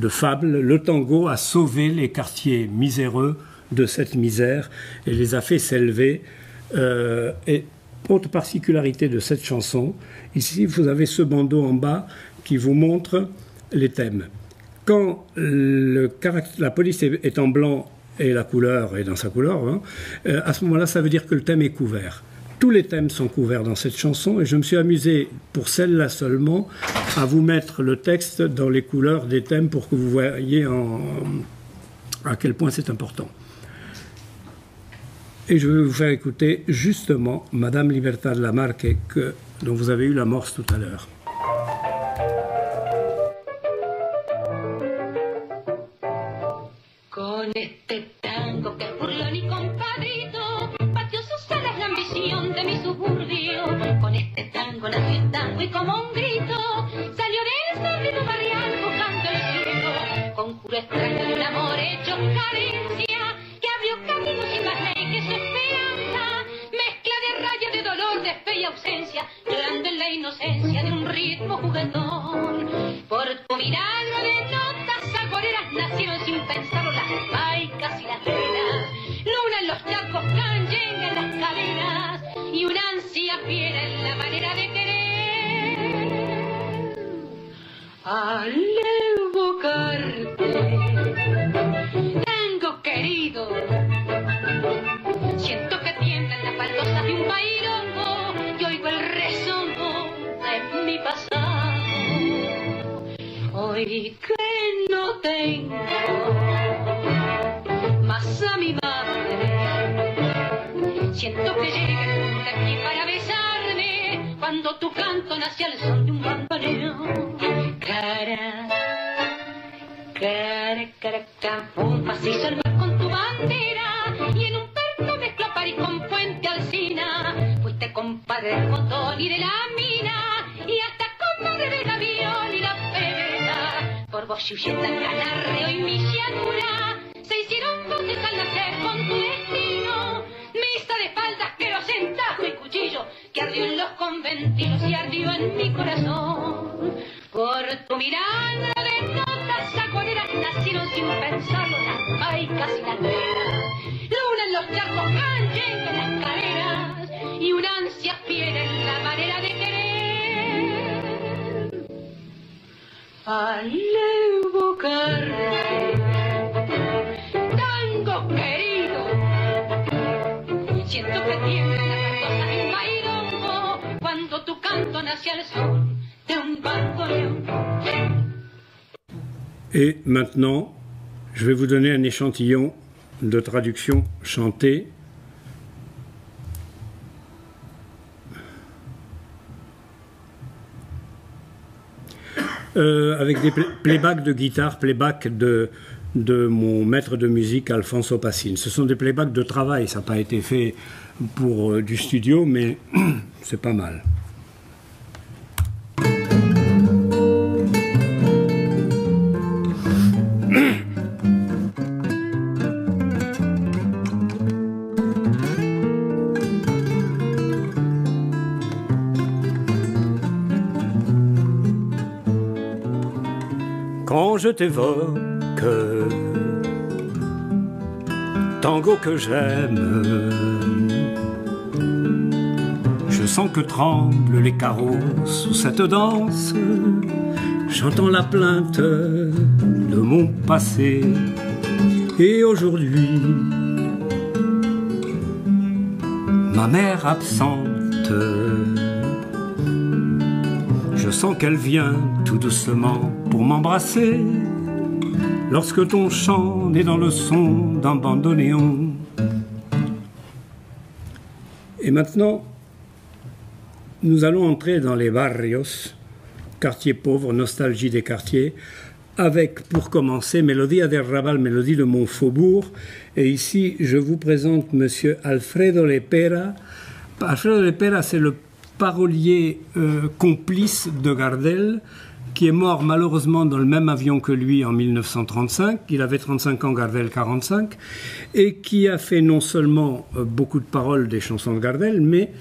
fable. Le tango a sauvé les quartiers miséreux de cette misère et les a fait s'élever. Et autre particularité de cette chanson, ici vous avez ce bandeau en bas qui vous montre les thèmes. Quand la police est en blanc, et la couleur est dans sa couleur, hein, à ce moment-là, ça veut dire que le thème est couvert. Tous les thèmes sont couverts dans cette chanson et je me suis amusé, pour celle-là seulement, à vous mettre le texte dans les couleurs des thèmes pour que vous voyez à quel point c'est important. Et je vais vous faire écouter justement Madame Libertad Lamarque, dont vous avez eu l'amorce tout à l'heure. Con este tango nació el tango y como un grito salió del cerrito barrial buscando el cielo, conjuro extraño de un amor hecho carencia que abrió camino sin más ley que se espera. la inocencia de un ritmo juguetón. Por tu milagro de notas agoreras nacieron sin pensarlo las paicas y las velas. Luna en los charcos, canyenga en las cadenas y una ansia fiera en la manera de querer. Al evocarte, tango querido, siento que tiemblan las baldosas de un bailongo y oigo el rezongo de mi pasado. Hoy que no tengo más a mi madre, siento que llega de aquí para besarme cuando tu canto nace al son de un bandoneón. Cara, cara, cara, cara, un pasillo al mar con tu bandera y en un perno mezcla París con Puente Alsina. Fuiste compadre del botón y de la mina y hasta compadre del avión y la pebeta. Por vos Yuyeta, Canarreo y mi llanura se hicieron voces al nacer con tu destino. Misa de espaldas, que tajo y cuchillo que ardió en los conventillos y ardió en mi corazón. Por tu mirada de notas agoreras nacieron sin pensarlo las paicas y las velas. Luna en los charcos, canyenga en las caderas y una ansia fiera en la manera de querer. Al evocarte, tango querido, siento que tiemblan las cosas de un bailongo cuando tu canto nace al son de un bandoneon. Et maintenant, je vais vous donner un échantillon de traduction chantée. Avec des playbacks de guitare, playback de mon maître de musique Alfonso Passine. Ce sont des playbacks de travail, ça n'a pas été fait pour du studio, mais c'est pas mal. Quand je t'évoque, tango que j'aime, je sens que tremblent les carreaux sous cette danse. J'entends la plainte de mon passé. Et aujourd'hui, ma mère absente, je sens qu'elle vient tout doucement pour m'embrasser. Lorsque ton chant naît dans le son d'un bandoneon. Et maintenant, nous allons entrer dans les barrios, quartiers pauvres, nostalgie des quartiers, avec, pour commencer, Melodia del Raval, mélodie de mon faubourg. Et ici, je vous présente monsieur Alfredo Lepera. Alfredo Lepera, c'est le parolier complice de Gardel, qui est mort malheureusement dans le même avion que lui en 1935. Il avait 35 ans, Gardel 45, et qui a fait non seulement beaucoup de paroles des chansons de Gardel, mais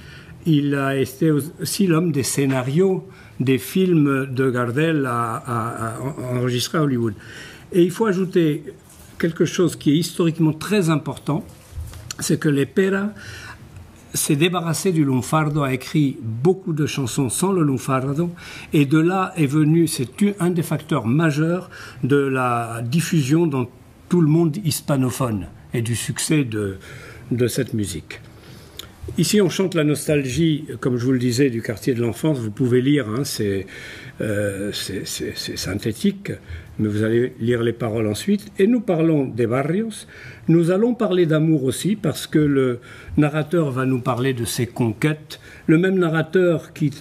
il a été aussi l'homme des scénarios des films de Gardel enregistrés à Hollywood. Et il faut ajouter quelque chose qui est historiquement très important, c'est que Lepera s'est débarrassé du lunfardo, a écrit beaucoup de chansons sans le lunfardo, et de là est venu, c'est un des facteurs majeurs de la diffusion dans tout le monde hispanophone et du succès de cette musique. Ici, on chante la nostalgie, comme je vous le disais, du quartier de l'enfance. Vous pouvez lire, hein, c'est synthétique, mais vous allez lire les paroles ensuite. Et nous parlons des barrios. Nous allons parler d'amour aussi, parce que le narrateur va nous parler de ses conquêtes. Le même narrateur qui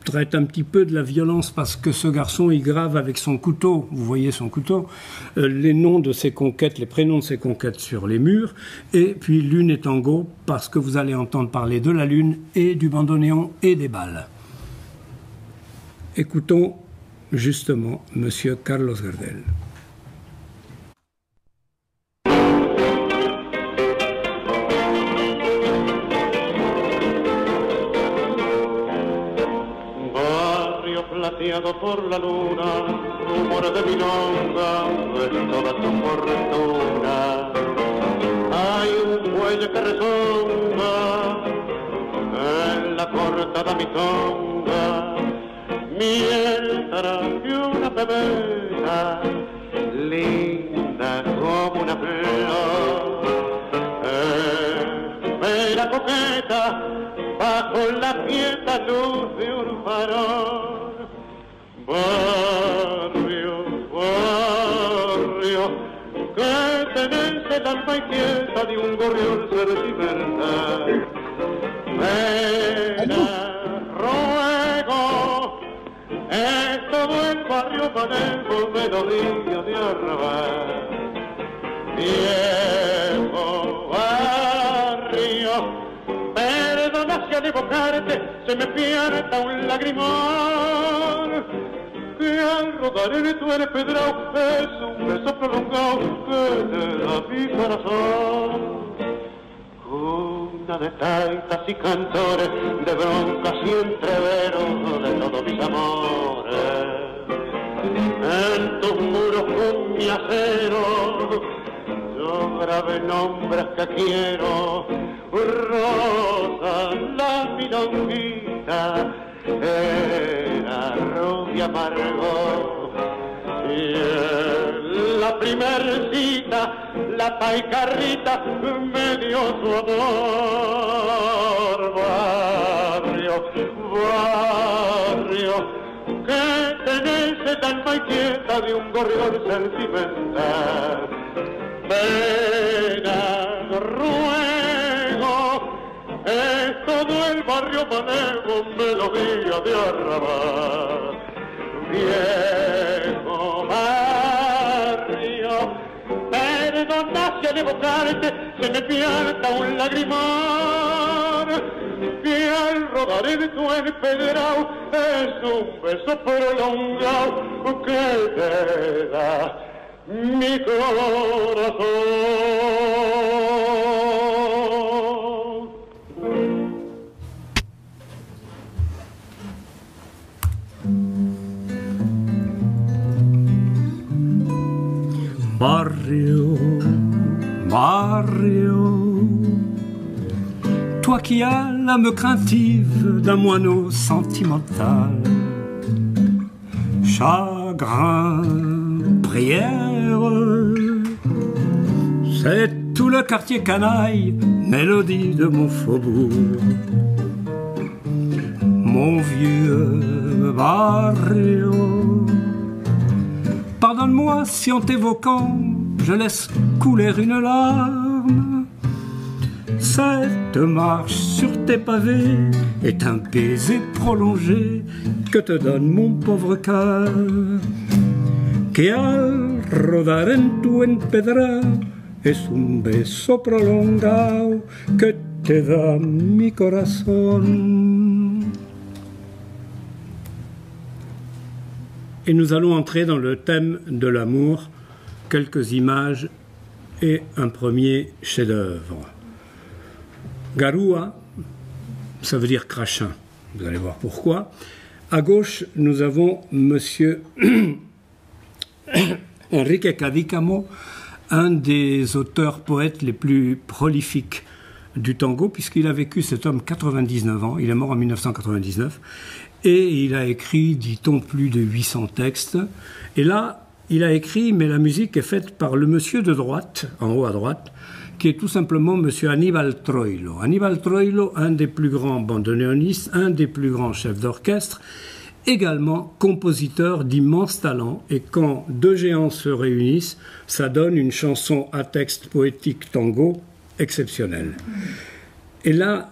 traite un petit peu de la violence, parce que ce garçon, il grave avec son couteau, vous voyez son couteau, les noms de ses conquêtes, les prénoms de ses conquêtes sur les murs. Et puis Lune et Tango, parce que vous allez entendre parler de la lune et du bandoneon et des balles. Écoutons justement monsieur Carlos Gardel. plateado por la luna, rumor de milonga, es toda tu fortuna. Hay un muelle que resonga en la cortada mitonga, mientras que una pebeta linda como una flor, espera coqueta bajo la quieta luz de un farol. Barrio, barrio, que tenés el alma inquieta de un gorrión sentimental. Pena, ruego, es todo el barrio manejo, melodía de arrabal. Viejo barrio, perdona si al evocarte se me pierda un lagrimón, que al rodar en tu empedrado es un beso prolongado que te da mi corazón. Cuna de taitas y cantores, de broncas y entreveros de todos mis amores, en tus muros con mi acero yo grabé nombres que quiero. Rosa, la milonguita, era rubia amargo, y en la primer cita la paicarrita me dio su amor. Barrio, barrio, que tenés el alma inquieta de un gorrión sentimental. Pena, ruego, es todo el barrio manejo, melodía de arrabal. Viejo barrio, perdona si al evocarte se me pierda un lagrimón, que al rodar en tu empedrado es un beso prolongado que te da mi corazón. Barrio, barrio, toi qui as l'âme craintive d'un moineau sentimental, chagrin, prière, c'est tout le quartier canaille, mélodie de mon faubourg. Mon vieux barrio, pardonne-moi si en t'évoquant je laisse couler une larme. Cette marche sur tes pavés est un baiser prolongé que te donne mon pauvre cœur, que al rodar en tu empedrado es un beso prolongado que te da mi corazón. Et nous allons entrer dans le thème de l'amour, quelques images et un premier chef-d'œuvre. Garua, ça veut dire crachin, vous allez voir pourquoi. À gauche, nous avons monsieur Enrique Cadícamo, un des auteurs-poètes les plus prolifiques du tango, puisqu'il a vécu, cet homme, 99 ans, il est mort en 1999, et il a écrit, dit-on, plus de 800 textes. Et là, il a écrit, mais la musique est faite par le monsieur de droite, en haut à droite, qui est tout simplement monsieur Aníbal Troilo. Aníbal Troilo, un des plus grands bandoneonistes, un des plus grands chefs d'orchestre, également compositeur d'immenses talents. Et quand deux géants se réunissent, ça donne une chanson à texte poétique tango exceptionnelle. Et là,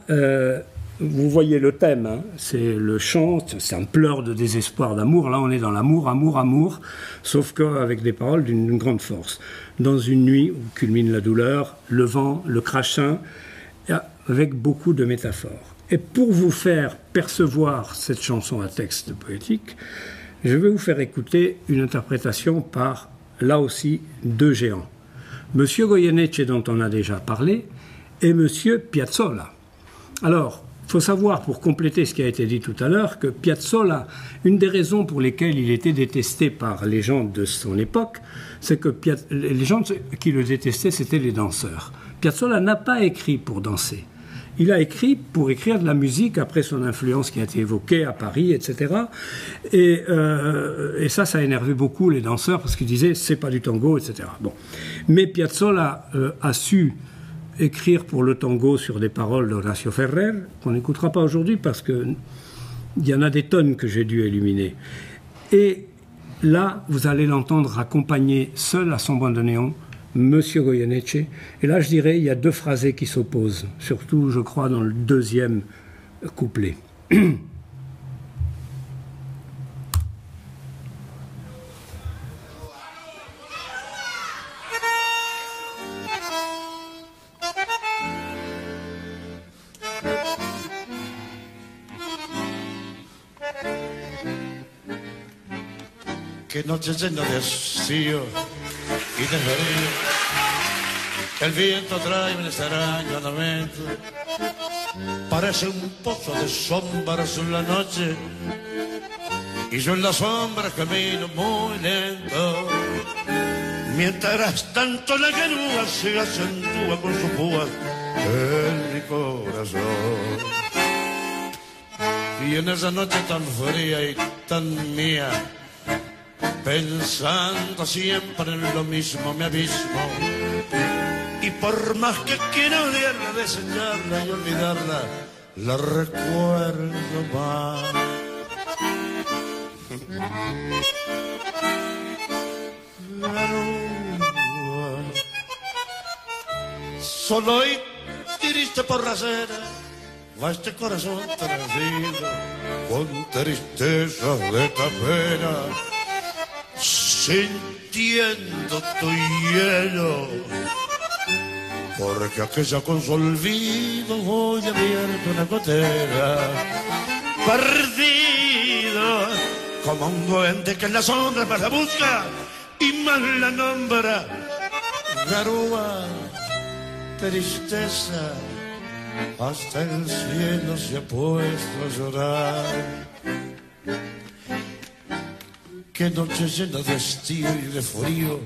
vous voyez le thème, hein, c'est le chant, c'est un pleur de désespoir d'amour. Là, on est dans l'amour, amour, amour, sauf qu'avec des paroles d'une grande force. Dans une nuit où culmine la douleur, le vent, le crachin, avec beaucoup de métaphores. Et pour vous faire percevoir cette chanson à texte poétique, je vais vous faire écouter une interprétation par, là aussi, deux géants. Monsieur Goyeneche, dont on a déjà parlé, et Monsieur Piazzolla. Alors, Il faut savoir, pour compléter ce qui a été dit tout à l'heure, que Piazzolla, une des raisons pour lesquelles il était détesté par les gens de son époque, c'est que les gens qui le détestaient, c'était les danseurs. Piazzolla n'a pas écrit pour danser. Il a écrit pour écrire de la musique après son influence qui a été évoquée à Paris, etc. Et ça a énervé beaucoup les danseurs parce qu'ils disaient c'est pas du tango, etc. Bon. Mais Piazzolla a su écrire pour le tango sur des paroles d'Horacio Ferrer, qu'on n'écoutera pas aujourd'hui parce qu'il y en a des tonnes que j'ai dû éliminer. Et là, vous allez l'entendre accompagner seul à son bandoneon, Monsieur Goyeneche. Et là, je dirais, il y a deux phrasés qui s'opposent, surtout, je crois, dans le deuxième couplet. Que noche llena de hastío y de frío, el viento trae un extraño lamento, parece un pozo de sombras en la noche, y yo en la sombra camino muy lento, mientras tanto la grúa se acentúa con su púa en mi corazón. Y en esa noche tan fría y tan mía, pensando siempre en lo mismo me abismo, y por más que quiero odiarla, desecharla y olvidarla, la recuerdo más. Solo y triste por la acera va este corazón transido con tristeza de tapera, sintiendo tu hielo, porque aquella con su olvido hoy abierto una gotera, perdido como un duende que en la sombra más la busca y más la nombra. Garúa, tristeza, hasta el cielo se ha puesto a llorar. Qué noche llena de estío y de frío,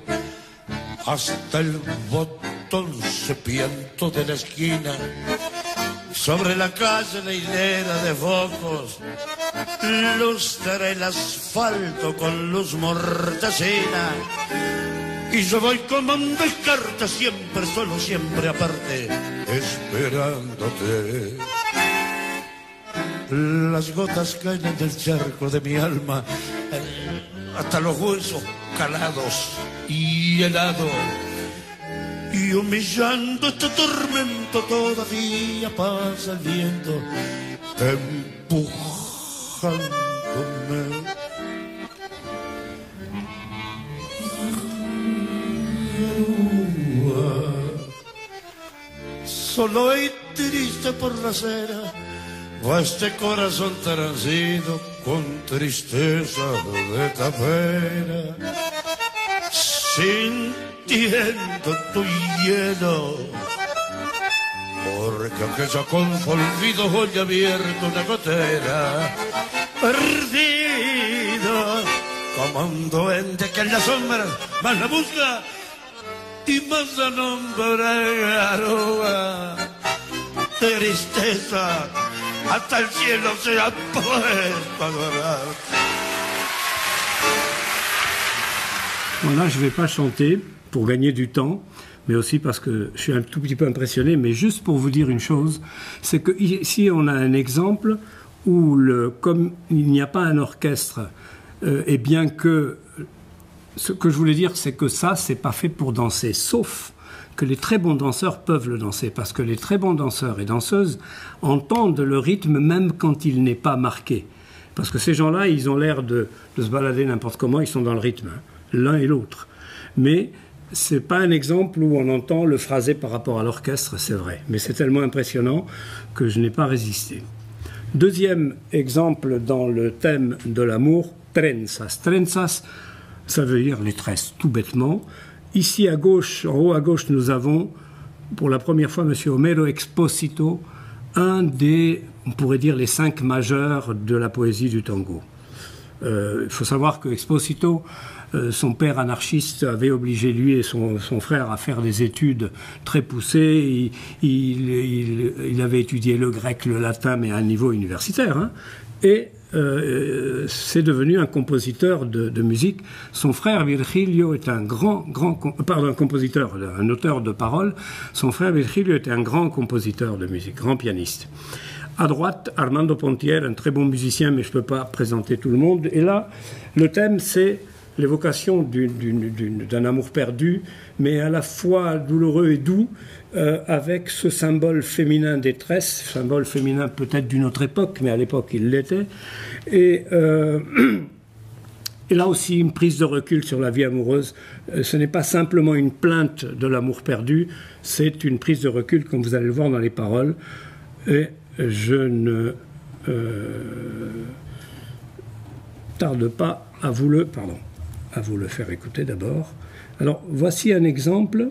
hasta el botón cepiento de la esquina. Sobre la calle la hilera de focos lustra el asfalto con luz mortecina. Y yo voy como un descarte, siempre solo, siempre aparte, esperándote. Las gotas caen del charco de mi alma hasta los huesos calados y helados, y humillando este tormento todavía pasa el viento empujándome. Solo y triste por la acera va este corazón transido con tristeza de tapera, sintiendo tu hielo, porque aquella con su olvido hoy abierto una gotera, perdido como un duende que en la sombra más la busca y más la nombra. Garúa, tristeza, hasta el cielo se ha puesto a llorar. Bon, là, je ne vais pas chanter pour gagner du temps, mais aussi parce que je suis un tout petit peu impressionné, mais juste pour vous dire une chose, c'est que ici on a un exemple où, comme il n'y a pas un orchestre, et bien que ce que je voulais dire, c'est que ça, c'est pas fait pour danser, sauf que les très bons danseurs peuvent le danser, parce que les très bons danseurs et danseuses entendent le rythme même quand il n'est pas marqué. Parce que ces gens-là, ils ont l'air de se balader n'importe comment, ils sont dans le rythme, hein, l'un et l'autre. Mais c'est pas un exemple où on entend le phrasé par rapport à l'orchestre, c'est vrai. Mais c'est tellement impressionnant que je n'ai pas résisté. Deuxième exemple dans le thème de l'amour, trenzas. Trenzas, ça veut dire les tresses, tout bêtement. Ici à gauche, en haut à gauche, nous avons pour la première fois M. Homero Expósito un des, on pourrait dire, les 5 majeurs de la poésie du tango. Il faut savoir que Expósito, son père anarchiste, avait obligé lui et son frère à faire des études très poussées. Il avait étudié le grec, le latin, mais à un niveau universitaire. Hein, et c'est devenu un compositeur de musique. Son frère Virgilio est un un compositeur, un auteur de paroles. Son frère Virgilio était un grand compositeur de musique, grand pianiste. À droite, Armando Pontier, un très bon musicien, mais je ne peux pas présenter tout le monde. Et là, le thème, c'est l'évocation d'un amour perdu, mais à la fois douloureux et doux, avec ce symbole féminin détresse, symbole féminin peut-être d'une autre époque, mais à l'époque il l'était. Et là aussi, une prise de recul sur la vie amoureuse. Ce n'est pas simplement une plainte de l'amour perdu, c'est une prise de recul, comme vous allez le voir dans les paroles. Et je ne tarde pas à vous le faire écouter d'abord. Alors, voici un exemple.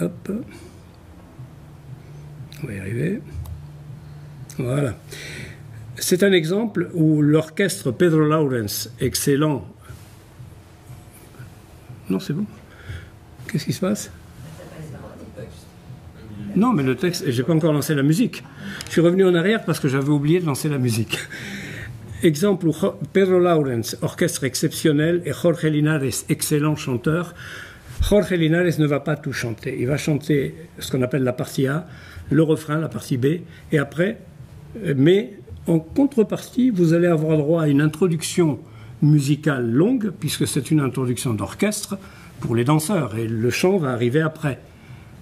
Hop. On va y arriver. Voilà. C'est un exemple où l'orchestre Pedro Lawrence, excellent. Non, c'est bon. Qu'est-ce qui se passe? Non, mais le texte, j'ai pas encore lancé la musique. Je suis revenu en arrière parce que j'avais oublié de lancer la musique. Exemple où Pedro Lawrence, orchestre exceptionnel, et Jorge Linares, excellent chanteur. Jorge Linares ne va pas tout chanter. Il va chanter ce qu'on appelle la partie A, le refrain, la partie B, et après, mais en contrepartie, vous allez avoir droit à une introduction musicale longue, puisque c'est une introduction d'orchestre pour les danseurs, et le chant va arriver après.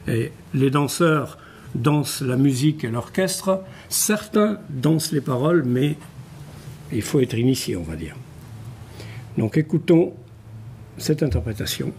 Et les danseurs dansent la musique et l'orchestre. Certains dansent les paroles, mais il faut être initié, on va dire. Donc écoutons cette interprétation.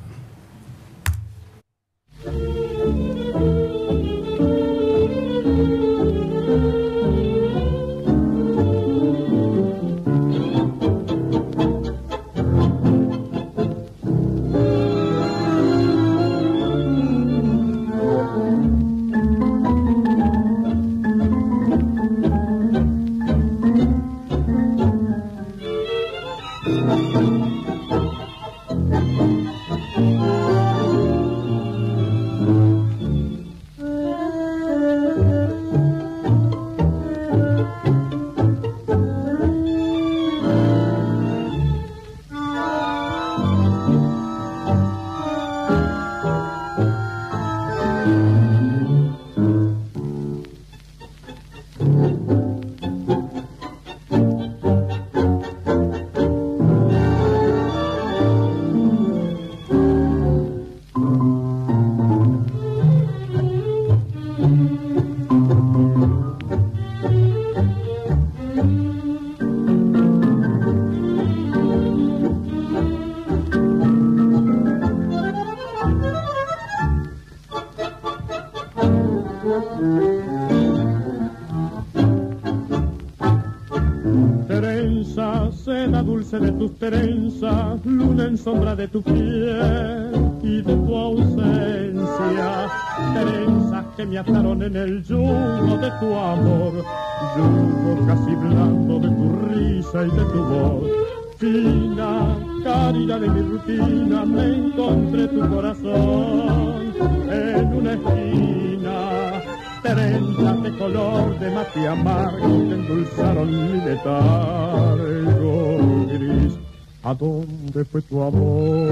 De tus trenzas, luna en sombra de tu piel y de tu ausencia, trenzas que me ataron en el yugo de tu amor, yugo casi blando de tu risa y de tu voz. Fina caridad de mi rutina, me encontré tu corazón en una esquina. Trenzas de color de mate amargo que endulzaron mi letargo gris. ¿A dónde fue tu amor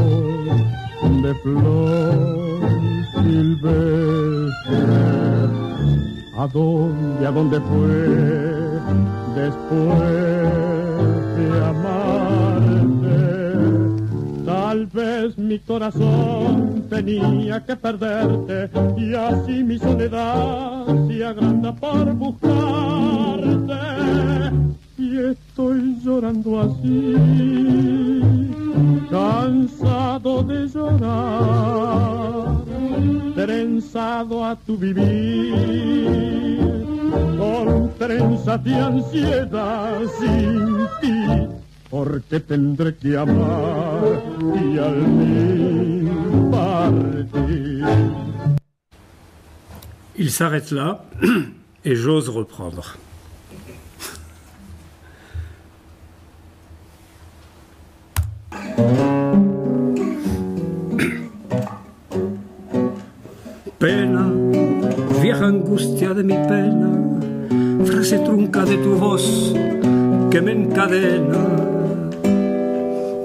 de flor silvestre? ¿A dónde fue después de amarte? Tal vez mi corazón tenía que perderte y así mi soledad se agranda por buscarte. Y estoy llorando así, cansado de llorar, trenzado a tu vivir, con trenzas de ansiedad sin ti. Porque tendré que amar y al fin partir. il s'arrête là et j'ose reprendre. Pena, vieja angustia de mi pena, frase trunca de tu voz que me encadena,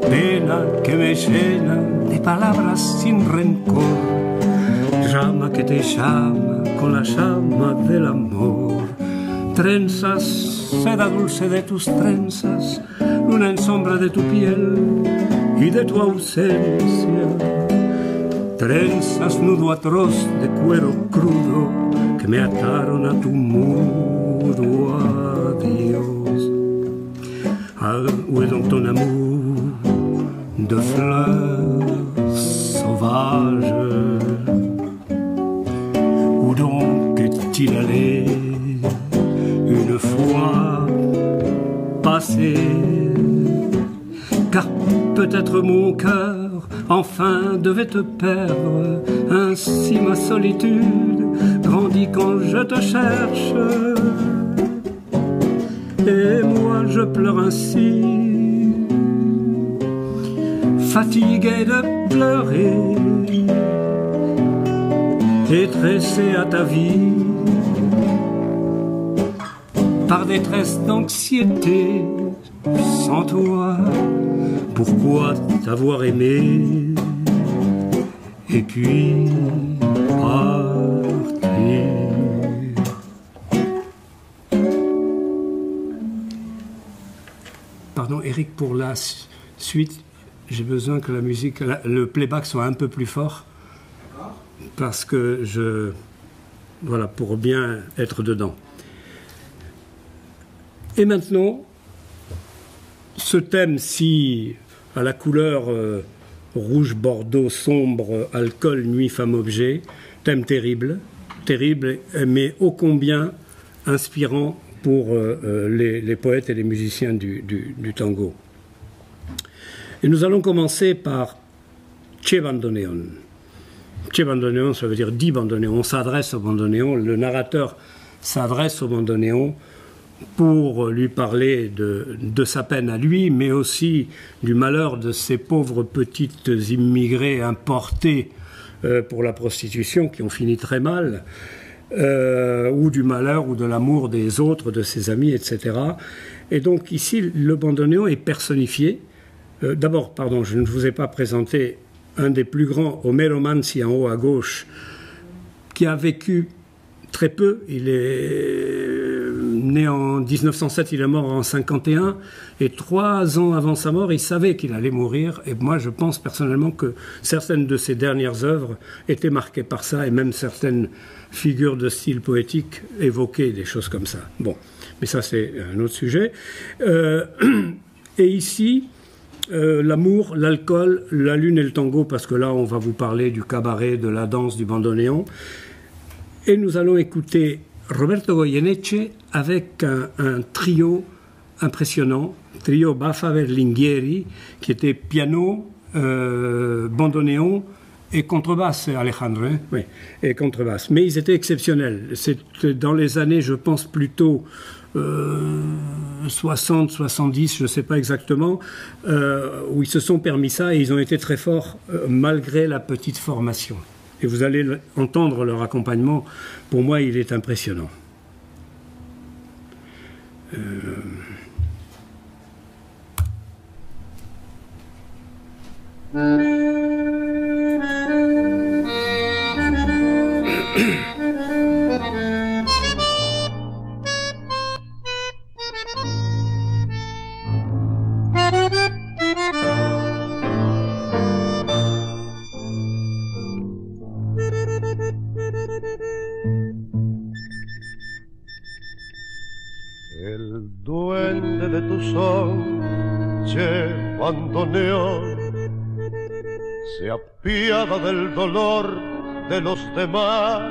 pena que me llena de palabras sin rencor, llama que te llama con la llama del amor, trenzas, seda dulce de tus trenzas, luna en sombra de tu piel y de tu ausencia, trenzas, nudo atroz de cuero crudo que me ataron a tu mudo adiós. Ah, où est donc ton amour de fleurs sauvages? Où donc est-il allé une fois passé? Car peut-être mon cœur enfin devait te perdre, ainsi ma solitude grandit quand je te cherche. Et moi je pleure ainsi, fatigué de pleurer, et tressé à ta vie, par détresse d'anxiété, sans toi, pourquoi t'avoir aimé, et puis partir. Pardon, Eric, pour la suite, j'ai besoin que la musique, le playback soit un peu plus fort, parce que voilà, pour bien être dedans. Et maintenant, ce thème si à la couleur rouge, bordeaux, sombre, alcool, nuit, femme, objet, thème terrible, terrible, mais ô combien inspirant pour les poètes et les musiciens du tango. Et nous allons commencer par Che bandoneon. Che bandoneon, ça veut dire 10 bandoneons. On s'adresse au bandoneon, le narrateur s'adresse au bandoneon pour lui parler de sa peine à lui, mais aussi du malheur de ces pauvres petites immigrées importées pour la prostitution qui ont fini très mal, ou du malheur ou de l'amour des autres, de ses amis, etc. Et donc ici, le bandoneon est personnifié. D'abord, pardon, je ne vous ai pas présenté un des plus grands, Homero Manzi, en haut à gauche, qui a vécu très peu. Il est né en 1907, il est mort en 51, et 3 ans avant sa mort, il savait qu'il allait mourir, et moi je pense personnellement que certaines de ses dernières œuvres étaient marquées par ça, et même certaines figures de style poétique évoquaient des choses comme ça. Bon, mais ça c'est un autre sujet. Et ici, l'amour, l'alcool, la lune et le tango, parce que là on va vous parler du cabaret, de la danse, du bandoneon. Et nous allons écouter Roberto Goyeneche avec un trio impressionnant, trio Baffa Berlinghieri, qui était piano, bandoneon et contrebasse, Alejandro, hein, oui, et contrebasse. Mais ils étaient exceptionnels. C'était dans les années, je pense, plutôt 60, 70, je ne sais pas exactement, où ils se sont permis ça et ils ont été très forts malgré la petite formation. Et vous allez entendre leur accompagnement. Pour moi, il est impressionnant. El duende de tu son, che bandoneón, se apiada del dolor de los demás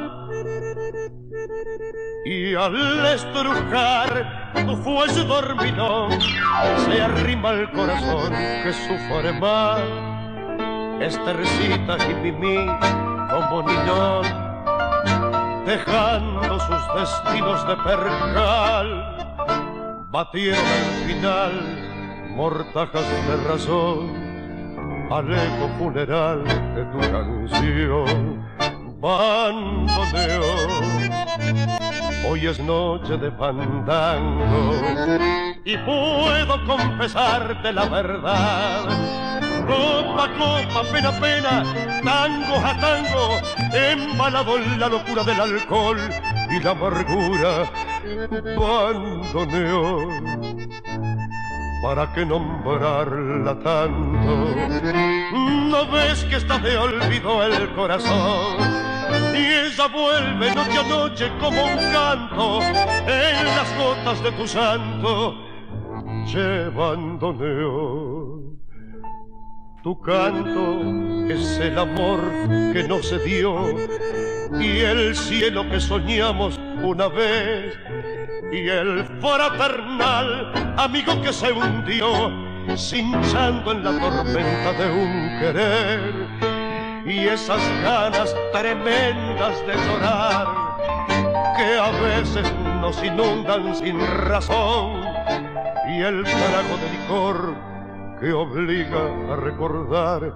y al estrujar tu fuelle dormilón se arrima el corazón que sufre más. Estercita y Mimí como niñón dejando sus destinos de percal, batieron al final mortajas de razón al eco funeral de tu canción. Bandoneón, hoy es noche de fandango y puedo confesarte la verdad. Copa a copa, pena a pena, tango a tango, embalado en la locura del alcohol y la amargura. Bandoneón, ¿para qué nombrarla tanto? ¿No ves que está de olvido el corazón? Y ella vuelve noche a noche como un canto en las gotas de tu santo. Che, bandoneón, tu canto es el amor que no se dio y el cielo que soñamos una vez y el fraternal amigo que se hundió cinchando en la tormenta de un querer y esas ganas tremendas de llorar que a veces nos inundan sin razón y el trago de licor que obliga a recordar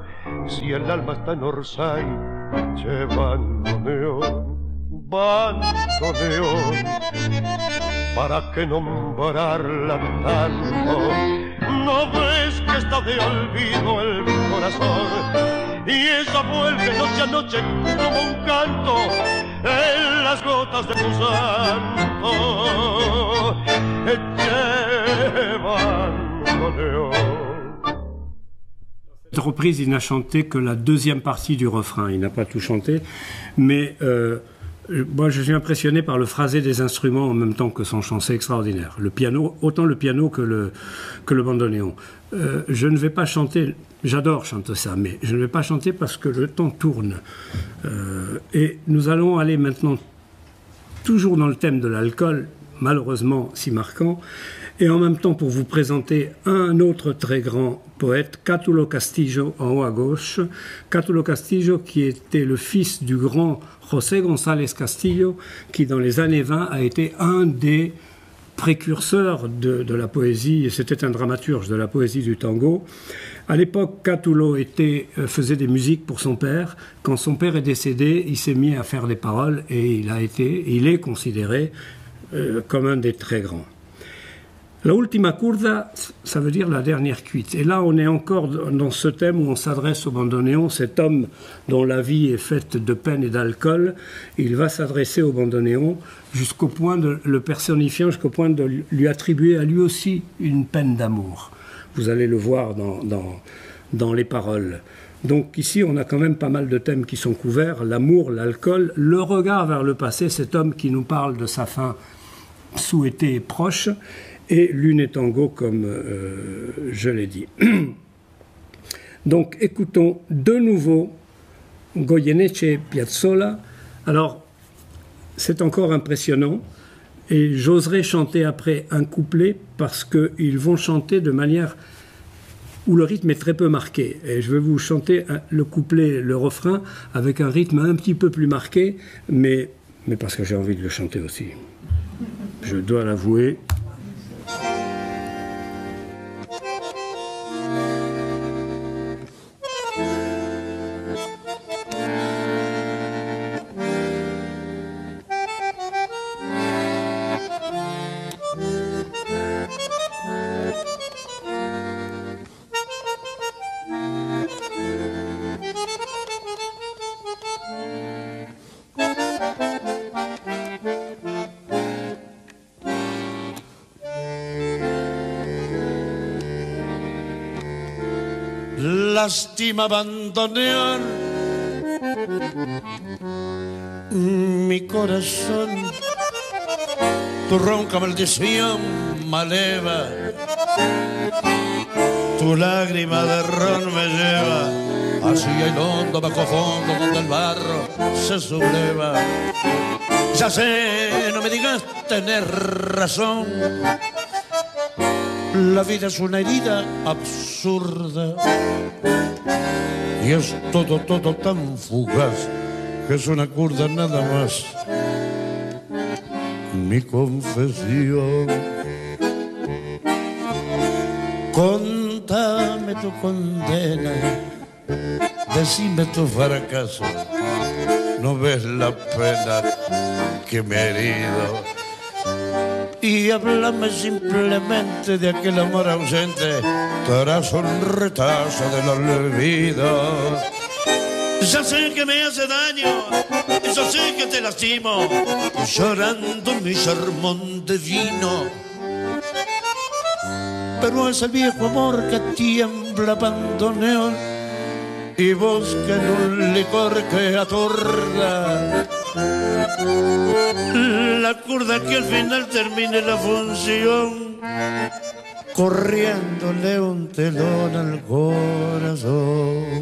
si el alma está en Orsay. Che, bandoneón, bandoneón, ¿para qué nombrarla tanto? ¿No ves que está de olvido el corazón? Y ella vuelve noche a noche como un canto en las gotas de tu santo. Che, bandoneón. Cette reprise, il n'a chanté que la deuxième partie du refrain, il n'a pas tout chanté, mais moi je suis impressionné par le phrasé des instruments en même temps que son chant, c'est extraordinaire. Le piano, autant le piano que le bandoneon. Je ne vais pas chanter, j'adore chanter ça, mais je ne vais pas chanter parce que le temps tourne. Et nous allons aller maintenant toujours dans le thème de l'alcool, malheureusement si marquant, et en même temps pour vous présenter un autre très grand poète, Cátulo Castillo, en haut à gauche. Cátulo Castillo qui était le fils du grand José González Castillo, qui dans les années 20 a été un des précurseurs de la poésie, et c'était un dramaturge de la poésie du tango. À l'époque, Cátulo faisait des musiques pour son père. Quand son père est décédé, il s'est mis à faire des paroles et il est considéré comme un des très grands. La última curda, ça veut dire la dernière cuite. Et là, on est encore dans ce thème où on s'adresse au bandoneon, cet homme dont la vie est faite de peine et d'alcool. Il va s'adresser au bandoneon jusqu'au point de le personnifiant, jusqu'au point de lui attribuer à lui aussi une peine d'amour. Vous allez le voir dans les paroles. Donc ici, on a quand même pas mal de thèmes qui sont couverts. L'amour, l'alcool, le regard vers le passé, cet homme qui nous parle de sa fin souhaitée et proche, et Lune Tango, comme je l'ai dit. Donc écoutons de nouveau Goyeneche Piazzolla. Alors, c'est encore impressionnant, et j'oserais chanter après un couplet, parce qu'ils vont chanter de manière où le rythme est très peu marqué. Et je vais vous chanter le couplet, le refrain, avec un rythme un petit peu plus marqué, mais parce que j'ai envie de le chanter aussi. Je dois l'avouer. Lástima abandonar mi corazón, tu ronca maldición maleva, tu lágrima de ron me lleva hacia el hondo bajo fondo donde el barro se subleva. Ya sé, no me digas tener razón, la vida es una herida absurda y es todo tan fugaz que es una curda nada más. mi confesión. Contame tu condena, decime tu fracaso. No ves la pena que me he herido. Y háblame simplemente de aquel amor ausente tras un retazo del olvido. Ya sé que me hace daño, yo sé que te lastimo, llorando mi sermón de vino. Pero es el viejo amor que tiembla bandoneón y busca en un licor que atorda la curda que al final termine la función, corriéndole un telón al corazón.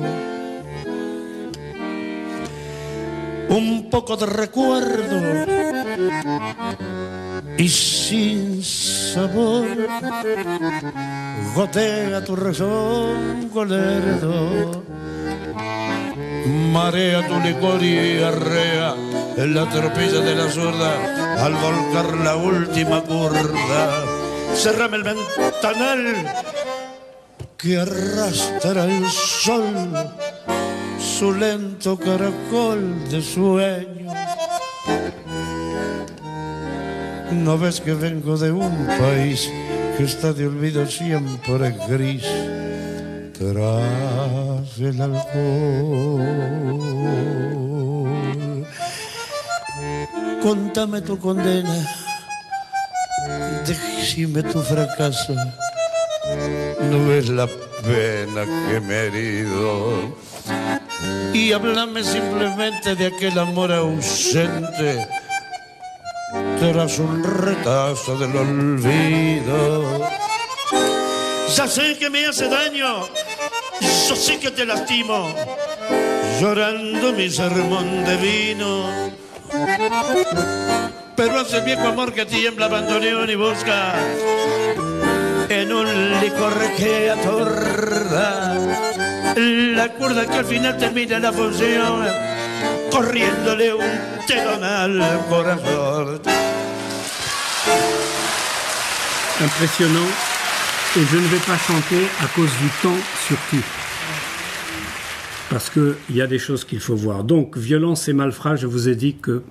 Un poco de recuerdo y sin sabor gotea tu razón con lerdo, marea tu licor y arrea en la tropilla de la zurda al volcar la última curda. Cerrame el ventanal que arrastra el sol su lento caracol de sueño. ¿No ves que vengo de un país que está de olvido siempre gris tras el alcohol? Contame tu condena, decime tu fracaso. ¿No ves la pena que me he herido? Y háblame simplemente de aquel amor ausente tras un retazo del olvido. Ya sé que me hace daño, yo sé que te lastimo, llorando mi sermón de vino. Pero hace el viejo amor que tiembla bandoneón y busca en un licor que atorda la cuerda que al final termina la función, corriéndole un telón al corazón. Impressionnant. Et je ne vais pas chanter à cause du temps surtout. Parce qu'il y a des choses qu'il faut voir. Donc, violence et malfrats, je vous ai dit que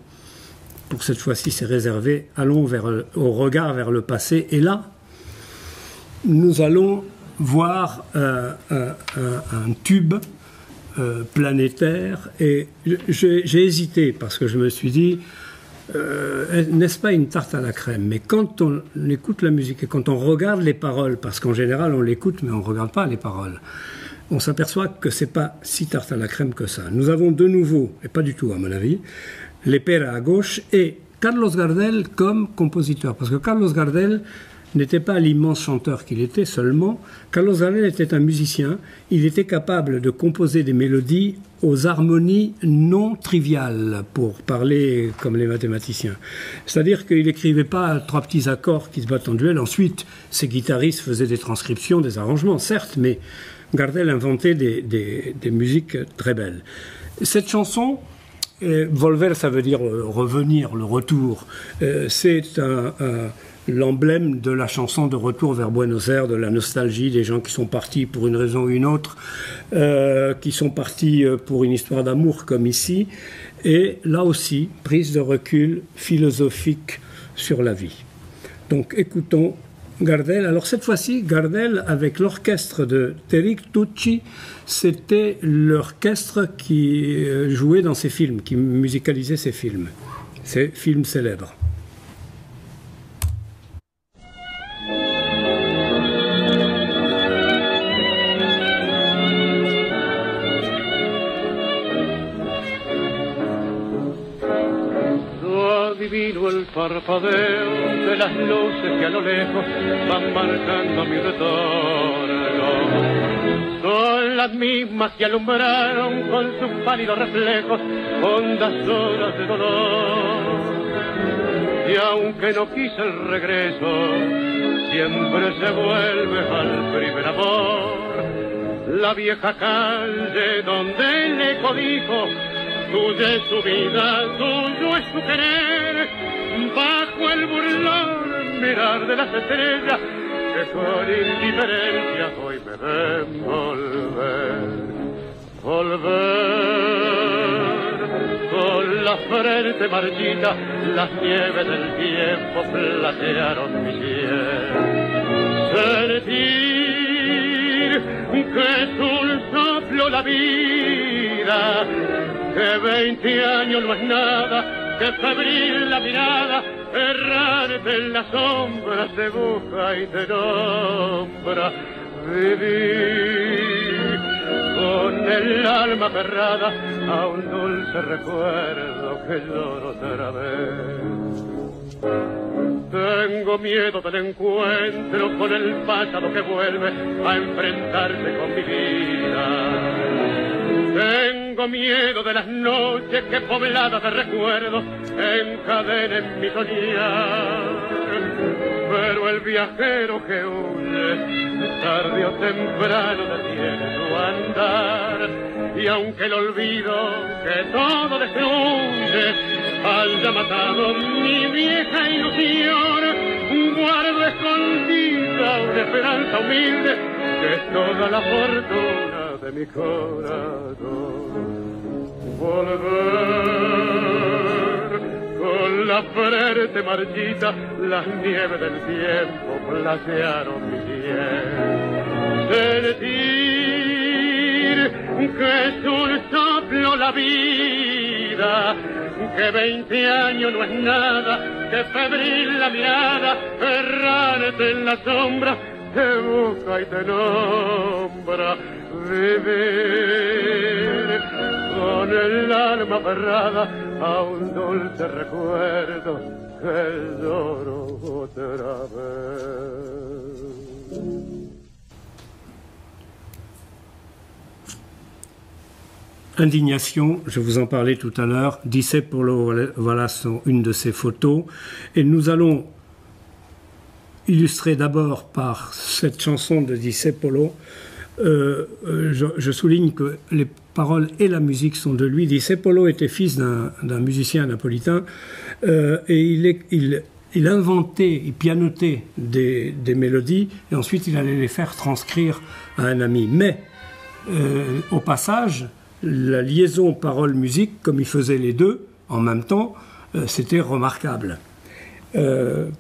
pour cette fois-ci c'est réservé. Allons au regard vers le passé. Et là, nous allons voir un tube planétaire. Et j'ai hésité parce que je me suis dit, n'est-ce pas une tarte à la crème? Mais quand on écoute la musique et quand on regarde les paroles, parce qu'en général on l'écoute mais on ne regarde pas les paroles, on s'aperçoit que c'est pas si tarte à la crème que ça. Nous avons de nouveau, et pas du tout à mon avis, les Pera à gauche et Carlos Gardel comme compositeur. Parce que Carlos Gardel n'était pas l'immense chanteur qu'il était seulement. Carlos Gardel était un musicien. Il était capable de composer des mélodies aux harmonies non triviales, pour parler comme les mathématiciens. C'est-à-dire qu'il n'écrivait pas 3 petits accords qui se battent en duel. Ensuite, ses guitaristes faisaient des transcriptions, des arrangements, certes, mais Gardel inventait des musiques très belles. Cette chanson, Volver, ça veut dire revenir, le retour. C'est l'emblème de la chanson de retour vers Buenos Aires, de la nostalgie des gens qui sont partis pour une raison ou une autre, qui sont partis pour une histoire d'amour comme ici, et là aussi, prise de recul philosophique sur la vie. Donc écoutons Gardel. Alors cette fois-ci, Gardel avec l'orchestre de Terik Tucci, c'était l'orchestre qui jouait dans ses films, qui musicalisait ses films, ses films célèbres. Adivino el parpadeo de las luces que a lo lejos van marcando mi retorno. Son las mismas que alumbraron con sus pálidos reflejos hondas horas de dolor. Y aunque no quise el regreso, siempre se vuelve al primer amor. La vieja calle donde el eco dijo: tuya es su vida, tuyo es su querer. bajo el burlón mirar de las estrellas que con indiferencia hoy me ven volver, volver con la frente marchita, las nieves del tiempo platearon mi piel, sentir que es un soplo la vida, que 20 años no es nada, que febril la mirada, errante en las sombras te busca y te nombra. Vivir con el alma aferrada a un dulce recuerdo que lloro otra vez. Tengo miedo del encuentro con el pasado que vuelve a enfrentarse con mi vida. Tengo miedo de las noches que pobladas de recuerdos encadenen mi soñar. Pero el viajero que huye, tarde o temprano detiene su andar. Y aunque el olvido que todo destruye haya matado mi vieja ilusión, guardo escondida una esperanza humilde que es toda la fortuna de mi corazón. Volver con la frente marchita, las nieves del tiempo platearon mi piel. Sentir que es un soplo la vida, que 20 años no es nada, que febril la mirada, errante en la sombra, te busca y te nombra. Vivir con el alma aferrada a un dulce recuerdo que lloro otra vez. Indignation, je vous en parlais tout à l'heure, Discepolo, voilà une de ses photos, et nous allons illustrer d'abord par cette chanson de Discepolo. Je souligne que les paroles et la musique sont de lui. Discepolo était fils d'un musicien napolitain et il inventait, il pianotait des mélodies et ensuite il allait les faire transcrire à un ami. Mais au passage, la liaison parole-musique, comme il faisait les deux en même temps, c'était remarquable.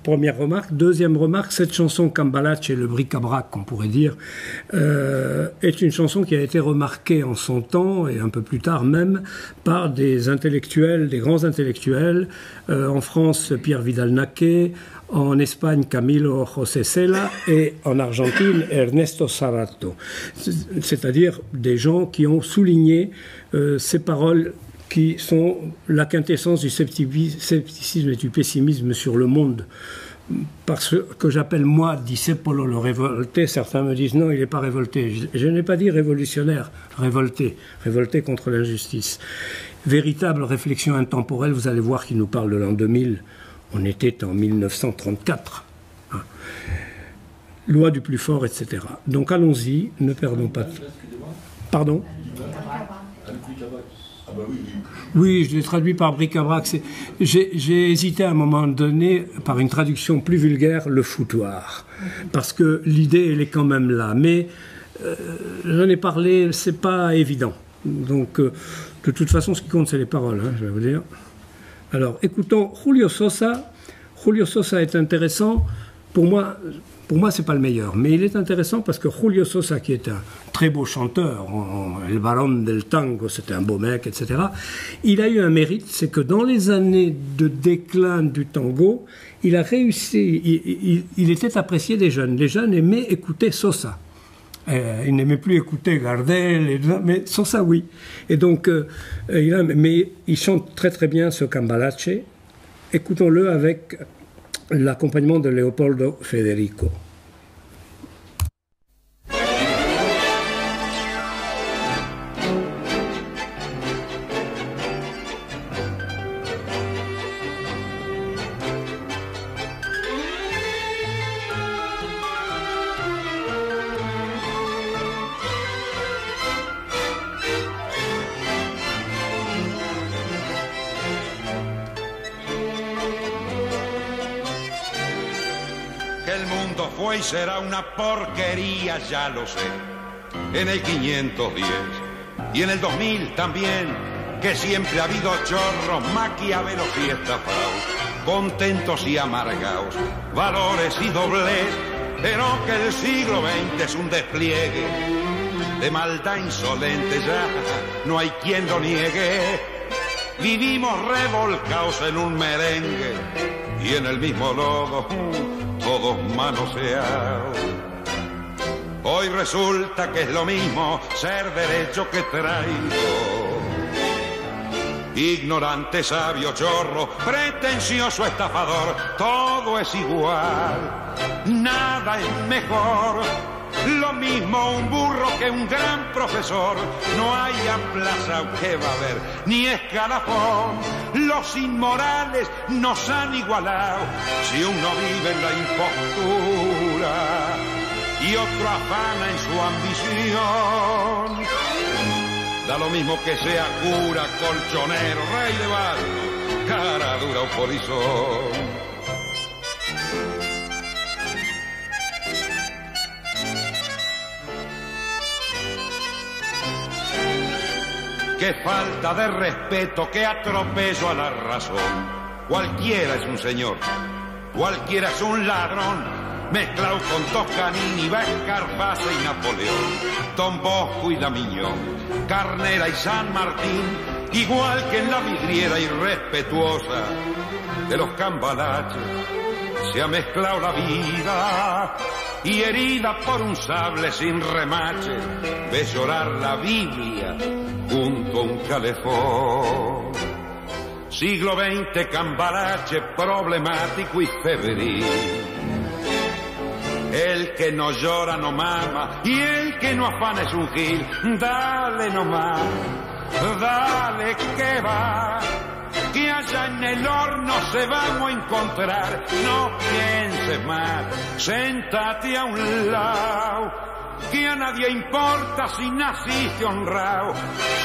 Première remarque. Deuxième remarque, cette chanson Cambalache et le bric-à-brac, qu'on pourrait dire, est une chanson qui a été remarquée en son temps et un peu plus tard même par des intellectuels, des grands intellectuels. En France, Pierre Vidal-Naquet, en Espagne, Camilo José Cela et en Argentine, Ernesto Sabato. C'est-à-dire des gens qui ont souligné ces paroles qui sont la quintessence du scepticisme et du pessimisme sur le monde. Parce que j'appelle moi Discepolo le révolté, certains me disent non, il n'est pas révolté. Je n'ai pas dit révolutionnaire, révolté contre l'injustice. Véritable réflexion intemporelle, vous allez voir qu'il nous parle de l'an 2000, on était en 1934. Hein. Loi du plus fort, etc. Donc allons-y, ne perdons pas de... Pardon ? Oui, je l'ai traduit par bric-à-brac. J'ai hésité à un moment donné, par une traduction plus vulgaire, le foutoir. Parce que l'idée, elle est quand même là. Mais j'en ai parlé, c'est pas évident. Donc, de toute façon, ce qui compte, c'est les paroles, hein, je vais vous dire. Alors, écoutons Julio Sosa. Julio Sosa est intéressant. Pour moi, c'est pas le meilleur, mais il est intéressant parce que Julio Sosa, qui est un très beau chanteur, El Barón del Tango, c'était un beau mec, etc., il a eu un mérite, c'est que dans les années de déclin du tango, il a réussi, il était apprécié des jeunes. Les jeunes aimaient écouter Sosa. Ils n'aimaient plus écouter Gardel, mais Sosa, oui. Et donc, mais il chante très très bien ce Cambalache. Écoutons-le avec l'accompagnement de Leopoldo Federico. fue y será una porquería, ya lo sé. En el 510 y en el 2000 también, que siempre ha habido chorros, maquiavelos y estafados, contentos y amargados, valores y doblez, pero que el siglo XX es un despliegue de maldad insolente, ya no hay quien lo niegue. Vivimos revolcados en un merengue y en el mismo lodo, todos manoseados. Hoy resulta que es lo mismo ser derecho que traigo. Ignorante, sabio, chorro, pretencioso, estafador, todo es igual, nada es mejor. Lo mismo un burro que un gran profesor, no hay plaza que va a haber, ni escalafón. Los inmorales nos han igualado, si uno vive en la impostura y otro afana en su ambición. Da lo mismo que sea cura, colchonero, rey de barrio, cara dura o polizón. Qué falta de respeto, qué atropello a la razón. Cualquiera es un señor, cualquiera es un ladrón, mezclado con Toscanini, Escarpazo y Napoleón, Don Bosco y Damiñón, Carnera y San Martín, igual que en la vidriera irrespetuosa de los cambalaches, se ha mezclado la vida y herida por un sable sin remache, ves llorar la Biblia junto a un calefón. Siglo XX, cambalache problemático y febril. El que no llora no mama y el que no afana es un gil. Dale nomás, dale que va, que allá en el horno se vamos a encontrar. No pienses más, séntate a un lado, que a nadie importa si naciste honrado,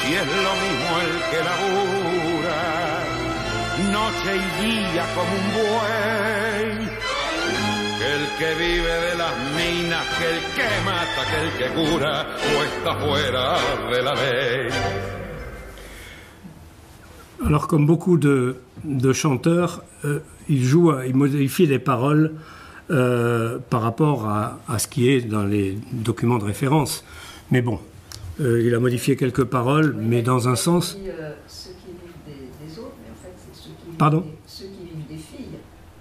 si es lo mismo el que labura noche y día como un buey, que el que vive de las minas, que el que mata, que el que cura, o está fuera de la ley. Alors, comme beaucoup de chanteurs, ils modifient les paroles par rapport à ce qui est dans les documents de référence. Mais bon, il a modifié quelques paroles, mais dans un sens... Ceux qui vivent des autres, mais en fait, c'est ceux qui vivent des filles.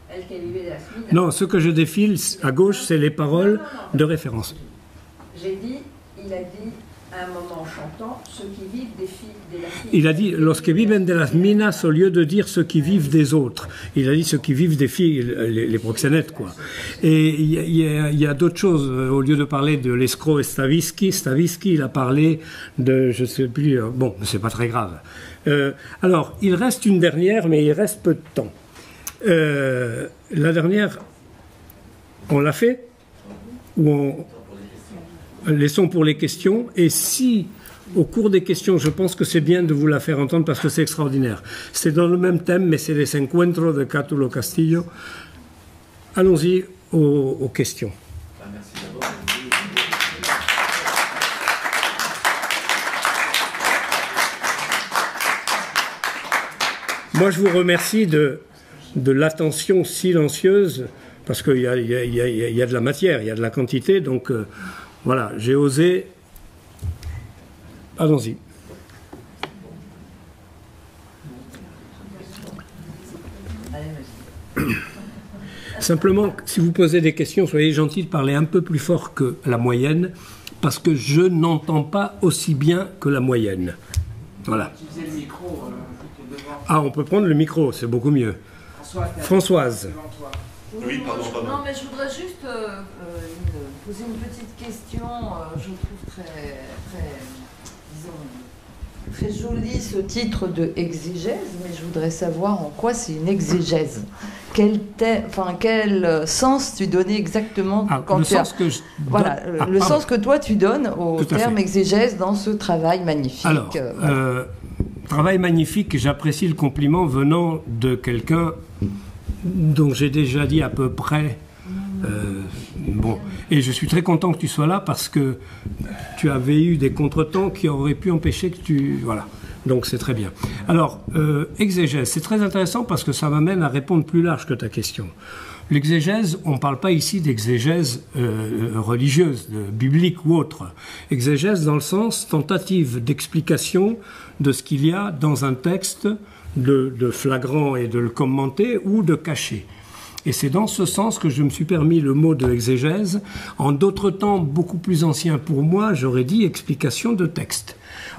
Elles qui vivaient de la famille. Non, ce que je défile à gauche, c'est les paroles de référence. J'ai dit, il a dit... à un moment en chantant, ceux qui vivent des filles, de la fille. Il a dit, los que viven de las minas, au lieu de dire ceux qui vivent des autres. Il a dit ceux qui vivent des filles, les proxénètes, quoi. Et il y a d'autres choses. Au lieu de parler de l'escroc et Stavisky, il a parlé de, je sais plus, bon, c'est pas très grave. Alors, il reste une dernière, mais il reste peu de temps. La dernière, on l'a fait? Ou on... Laissons pour les questions, et si au cours des questions, je pense que c'est bien de vous la faire entendre parce que c'est extraordinaire. C'est dans le même thème, mais c'est les encuentros de Cátulo Castillo. Allons-y aux questions. Merci d'abord. Moi, je vous remercie de l'attention silencieuse, parce qu'il y a de la matière, il y a de la quantité, donc... Voilà, j'ai osé. Allons-y. Simplement, si vous posez des questions, soyez gentils de parler un peu plus fort que la moyenne, parce que je n'entends pas aussi bien que la moyenne. Voilà. Ah, on peut prendre le micro, c'est beaucoup mieux. Françoise. Oui, pardon. Non, mais je voudrais juste poser une petite question. Je trouve très joli ce titre de exégèse, mais je voudrais savoir en quoi c'est une exégèse. Quel sens tu donnais exactement quand le tu sens que sens que toi tu donnes au terme exégèse dans ce travail magnifique. Alors, travail magnifique, j'apprécie le compliment venant de quelqu'un dont j'ai déjà dit à peu près Bon, et je suis très content que tu sois là parce que tu avais eu des contretemps qui auraient pu empêcher que tu... Voilà, donc c'est très bien. Alors, exégèse, c'est très intéressant parce que ça m'amène à répondre plus large que ta question. L'exégèse, on ne parle pas ici d'exégèse religieuse, biblique ou autre. Exégèse dans le sens tentative d'explication de ce qu'il y a dans un texte, de flagrant et de le commenter ou de cacher. Et c'est dans ce sens que je me suis permis le mot de exégèse. En d'autres temps beaucoup plus anciens pour moi, j'aurais dit explication de texte.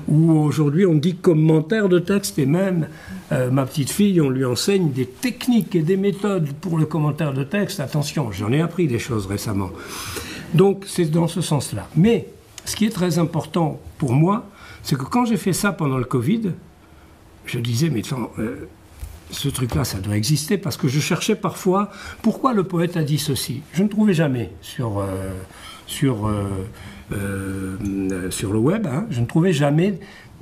Ou aujourd'hui on dit commentaire de texte, et même ma petite fille, on lui enseigne des techniques et des méthodes pour le commentaire de texte. Attention, j'en ai appris des choses récemment. Donc c'est dans ce sens-là. Mais ce qui est très important pour moi, c'est que quand j'ai fait ça pendant le Covid, je disais, mais attends, ce truc-là, ça doit exister, parce que je cherchais parfois pourquoi le poète a dit ceci. Je ne trouvais jamais sur le web, hein, je ne trouvais jamais.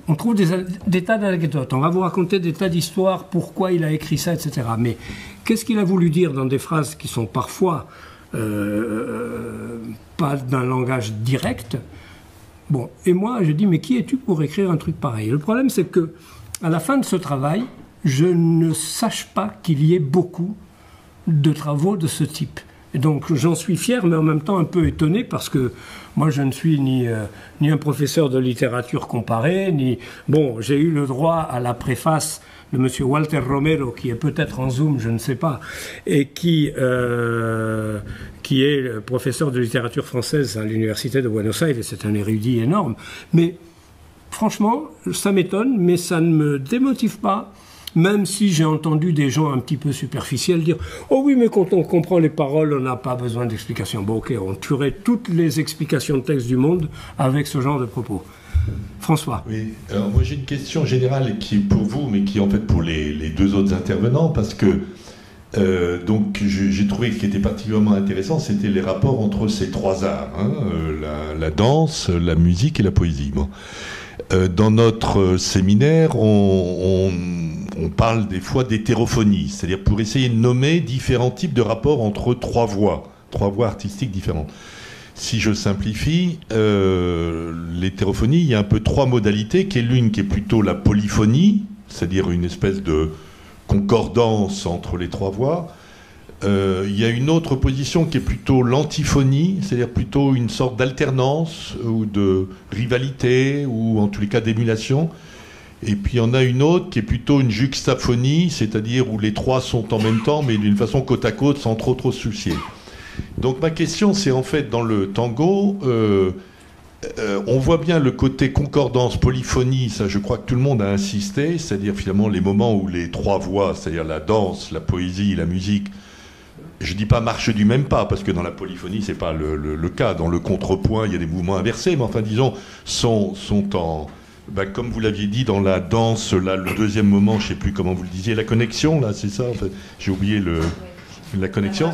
On trouve des tas d'anecdotes, on va vous raconter des tas d'histoires, pourquoi il a écrit ça, etc. Mais qu'est-ce qu'il a voulu dire dans des phrases qui sont parfois pas d'un langage direct? Bon, et moi, je dis, mais qui es-tu pour écrire un truc pareil? Le problème, c'est que à la fin de ce travail, je ne sache pas qu'il y ait beaucoup de travaux de ce type. Et donc j'en suis fier, mais en même temps un peu étonné, parce que moi je ne suis ni un professeur de littérature comparée, ni... Bon, j'ai eu le droit à la préface de M. Walter Romero, qui est peut-être en Zoom, je ne sais pas, et qui est professeur de littérature française à l'Université de Buenos Aires, c'est un érudit énorme. Mais franchement, ça m'étonne, mais ça ne me démotive pas. Même si j'ai entendu des gens un petit peu superficiels dire « Oh oui, mais quand on comprend les paroles, on n'a pas besoin d'explications. » Bon, ok, on tuerait toutes les explications de texte du monde avec ce genre de propos. François. Oui, alors moi j'ai une question générale qui est pour vous, mais qui est en fait pour les deux autres intervenants, parce que donc j'ai trouvé que ce qui était particulièrement intéressant, c'était les rapports entre ces trois arts, hein, la danse, la musique et la poésie. Bon. Dans notre séminaire, on parle des fois d'hétérophonie, c'est-à-dire pour essayer de nommer différents types de rapports entre trois voix artistiques différentes. Si je simplifie, l'hétérophonie, il y a un peu trois modalités, qui est l'une qui est plutôt la polyphonie, c'est-à-dire une espèce de concordance entre les trois voix. Il y a une autre position qui est plutôt l'antiphonie, c'est-à-dire plutôt une sorte d'alternance ou de rivalité, ou en tous les cas d'émulation. Et puis il y en a une autre qui est plutôt une juxtaphonie, c'est-à-dire où les trois sont en même temps, mais d'une façon côte à côte, sans trop se soucier. Donc ma question, c'est en fait, dans le tango, on voit bien le côté concordance, polyphonie, ça je crois que tout le monde a insisté, c'est-à-dire finalement les moments où les trois voix, c'est-à-dire la danse, la poésie, la musique, je ne dis pas marche du même pas, parce que dans la polyphonie, ce n'est pas le cas. Dans le contrepoint, il y a des mouvements inversés, mais enfin, disons, sont en... Ben, comme vous l'aviez dit, dans la danse, là, le deuxième moment, je ne sais plus comment vous le disiez, la connexion, là, c'est ça en fait. J'ai oublié la connexion.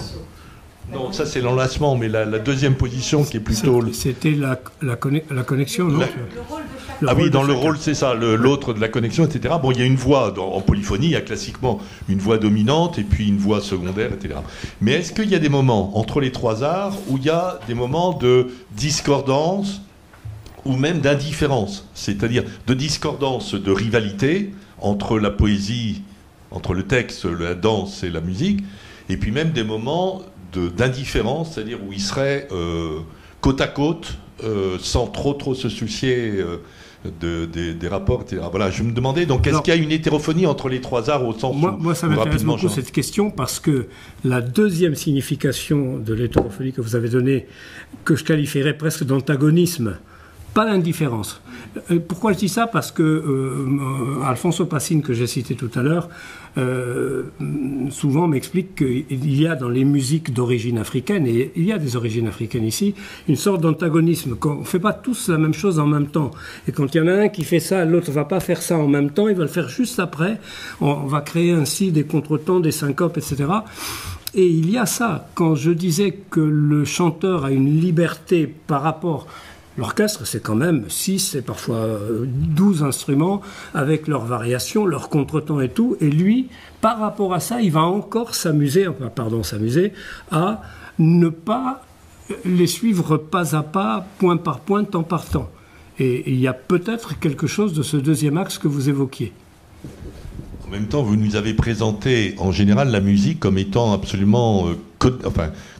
Non, ça c'est l'enlacement, mais la deuxième position qui est plutôt... C'était la connexion, non Ah oui, dans le rôle, c'est ça, l'autre de la connexion, etc. Bon, il y a une voix, en polyphonie, il y a classiquement une voix dominante et puis une voix secondaire, etc. Mais est-ce qu'il y a des moments, entre les trois arts, où il y a des moments de discordance ou même d'indifférence, c'est-à-dire de discordance, de rivalité entre la poésie, entre le texte, la danse et la musique, et puis même des moments d'indifférence, c'est-à-dire où ils seraient côte à côte, sans trop se soucier des rapports, etc. Voilà, je me demandais, donc est-ce qu'il y a une hétérophonie entre les trois arts au sens moi ça m'intéresse beaucoup cette question, parce que la deuxième signification de l'hétérophonie que vous avez donnée, que je qualifierais presque d'antagonisme, pas l'indifférence. Pourquoi je dis ça? Parce que Alfonso Pacine, que j'ai cité tout à l'heure, souvent m'explique qu'il y a dans les musiques d'origine africaine, et il y a des origines africaines ici, une sorte d'antagonisme. On ne fait pas tous la même chose en même temps. Et quand il y en a un qui fait ça, l'autre ne va pas faire ça en même temps, il va le faire juste après. On va créer ainsi des contretemps, des syncopes, etc. Et il y a ça. Quand je disais que le chanteur a une liberté par rapport... L'orchestre, c'est quand même 6 et parfois 12 instruments avec leurs variations, leurs contretemps et tout. Et lui, par rapport à ça, il va encore s'amuser à ne pas les suivre pas à pas, point par point, temps par temps. Et il y a peut-être quelque chose de ce deuxième axe que vous évoquiez. En même temps, vous nous avez présenté en général la musique comme étant absolument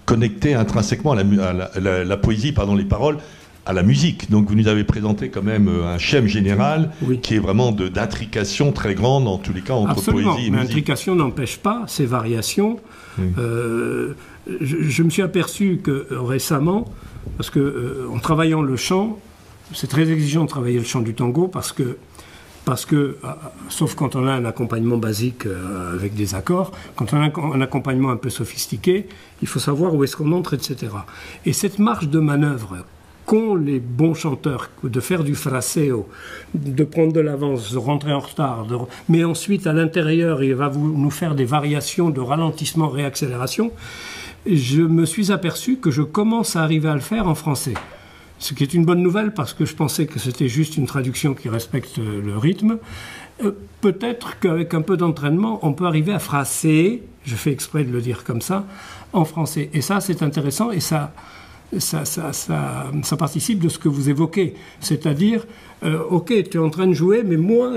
connectée intrinsèquement à la poésie, les paroles, à la musique. Donc vous nous avez présenté quand même un schème général qui est vraiment d'intrication très grande, en tous les cas, entre poésie et musique. Mais l'intrication n'empêche pas ces variations. Oui. Je me suis aperçu que récemment, parce que en travaillant le chant, c'est très exigeant de travailler le chant du tango parce que, sauf quand on a un accompagnement basique avec des accords, quand on a un accompagnement un peu sophistiqué, il faut savoir où est-ce qu'on entre, etc. Et cette marge de manœuvre qu'ont les bons chanteurs, de faire du fraseo, de prendre de l'avance, de rentrer en retard, mais ensuite à l'intérieur, il va nous faire des variations de ralentissement, réaccélération, je me suis aperçu que je commence à arriver à le faire en français. Ce qui est une bonne nouvelle parce que je pensais que c'était juste une traduction qui respecte le rythme. Peut-être qu'avec un peu d'entraînement, on peut arriver à phraser, je fais exprès de le dire comme ça, en français. Et ça, c'est intéressant et ça participe de ce que vous évoquez. C'est-à-dire, ok, tu es en train de jouer, mais moi,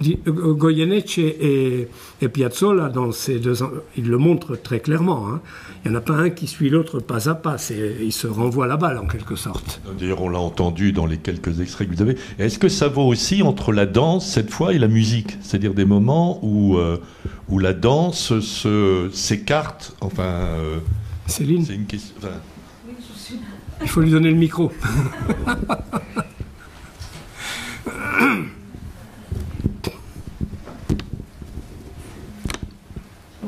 Goyeneche et Piazzolla, dans ces deux, ils le montrent très clairement. Hein. Il n'y en a pas un qui suit l'autre pas à pas. Ils se renvoient la balle, en quelque sorte. D'ailleurs, on l'a entendu dans les quelques extraits que vous avez. Est-ce que ça vaut aussi entre la danse, cette fois, et la musique? C'est-à-dire des moments où la danse s'écarte, Céline, c'est une question. Oui, je suis là. Il faut lui donner le micro.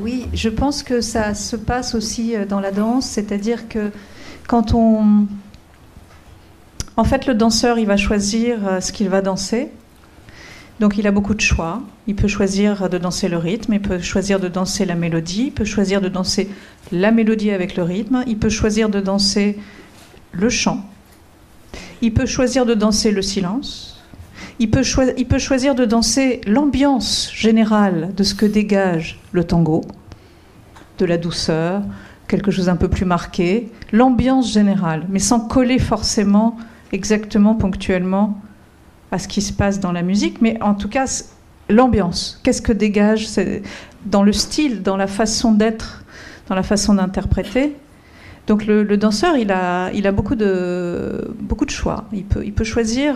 Oui, je pense que ça se passe aussi dans la danse, c'est-à-dire que quand on... En fait, le danseur, il va choisir ce qu'il va danser. Donc il a beaucoup de choix. Il peut choisir de danser le rythme, il peut choisir de danser la mélodie, il peut choisir de danser la mélodie avec le rythme, il peut choisir de danser le chant, il peut choisir de danser le silence, il peut choisir de danser l'ambiance générale de ce que dégage le tango, de la douceur, quelque chose un peu plus marqué, l'ambiance générale, mais sans coller forcément exactement, ponctuellement à ce qui se passe dans la musique, mais en tout cas, l'ambiance. Qu'est-ce que dégage dans le style, dans la façon d'être, dans la façon d'interpréter. Donc le danseur, il a beaucoup de choix. Il peut choisir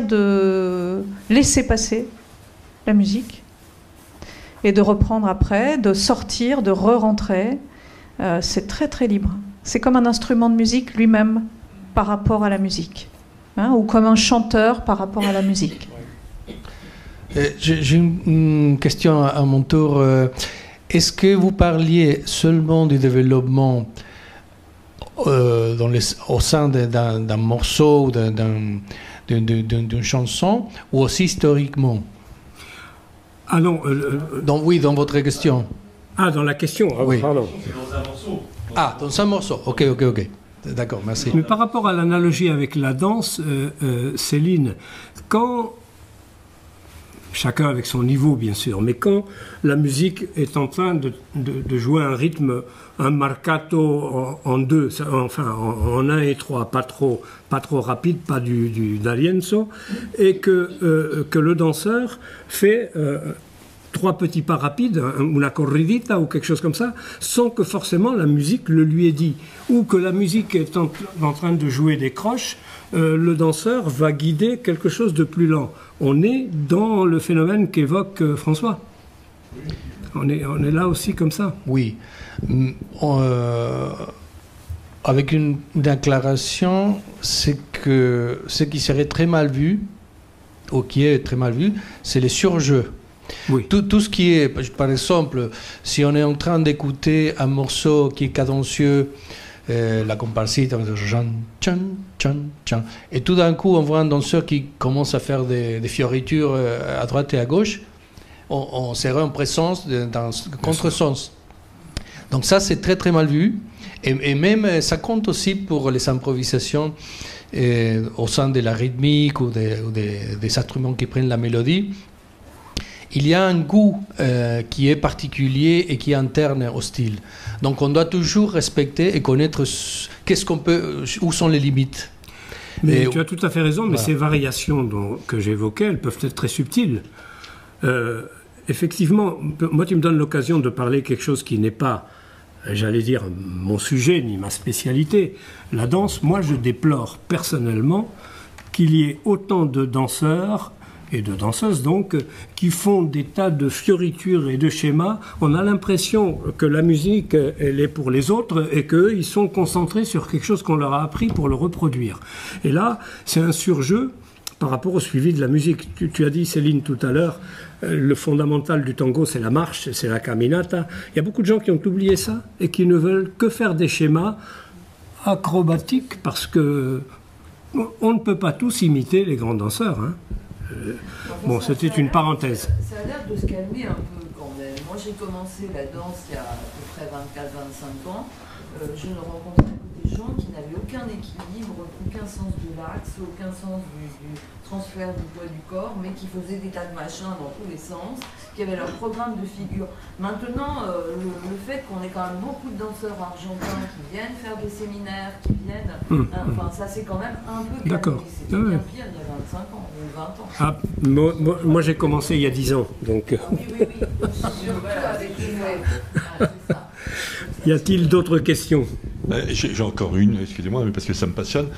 de laisser passer la musique et de reprendre après, de sortir, de re-rentrer. C'est très très libre. C'est comme un instrument de musique lui-même par rapport à la musique. Ou comme un chanteur par rapport à la musique. J'ai une question à mon tour. Est-ce que vous parliez seulement du développement au sein d'un morceau, d'une chanson, ou aussi historiquement? Ah non. Dans votre question. Ah, dans la question, oui. Pardon. Dans un morceau. Ah, dans un morceau. Ok. D'accord, merci. Mais par rapport à l'analogie avec la danse, Céline, quand, chacun avec son niveau bien sûr, mais quand la musique est en train de jouer un rythme, un marcato en deux, enfin en 1 et 3, pas trop rapide, pas du d'alienzo, et que le danseur fait 3 petits pas rapides, una corridita ou quelque chose comme ça, sans que forcément la musique le lui ait dit. Ou que la musique est en train de jouer des croches, le danseur va guider quelque chose de plus lent. On est dans le phénomène qu'évoque François. On est là aussi comme ça. Oui. Avec une déclaration, c'est que ce qui serait très mal vu, ou qui est très mal vu, c'est les surjeux. Oui. Tout ce qui est, par exemple, si on est en train d'écouter un morceau qui est cadencieux, la comparsita, et tout d'un coup on voit un danseur qui commence à faire des fioritures à droite et à gauche, on serait en présence d'un contresens. Donc ça, c'est très très mal vu, et même ça compte aussi pour les improvisations au sein de la rythmique ou des instruments qui prennent la mélodie. il y a un goût qui est particulier et qui est interne au style. Donc on doit toujours respecter et connaître où sont les limites. Mais tu as tout à fait raison, mais ces variations que j'évoquais, elles peuvent être très subtiles. Effectivement, moi tu me donnes l'occasion de parler quelque chose qui n'est pas, j'allais dire, mon sujet ni ma spécialité. La danse, moi je déplore personnellement qu'il y ait autant de danseurs et de danseuses donc, qui font des tas de fioritures et de schémas. On a l'impression que la musique, elle est pour les autres et qu'eux, ils sont concentrés sur quelque chose qu'on leur a appris pour le reproduire. Et là, c'est un surjeu par rapport au suivi de la musique. Tu as dit, Céline, tout à l'heure, le fondamental du tango, c'est la marche, c'est la caminata. Il y a beaucoup de gens qui ont oublié ça et qui ne veulent que faire des schémas acrobatiques parce que on ne peut pas tous imiter les grands danseurs, hein. Bon, c'était une parenthèse. Ça a l'air de se calmer un peu quand même. Moi, j'ai commencé la danse il y a à peu près 24-25 ans. Je ne rencontrais que des gens qui n'avaient aucun équilibre, aucun sens de l'axe, aucun sens du transfert du poids du corps, mais qui faisaient des tas de machins dans tous les sens, qui avaient leur programme de figure. Maintenant, le fait qu'on ait quand même beaucoup de danseurs argentins qui viennent faire des séminaires, qui viennent... Enfin, ça c'est quand même un peu calmé. D'accord. C'était bien pire il y a 25 ans ou 20 ans. Ah, moi j'ai commencé il y a 10 ans, donc... Oui. Voilà, avec c'est ça. Y a-t-il d'autres questions? J'ai encore une, excusez-moi, mais parce que ça me passionne.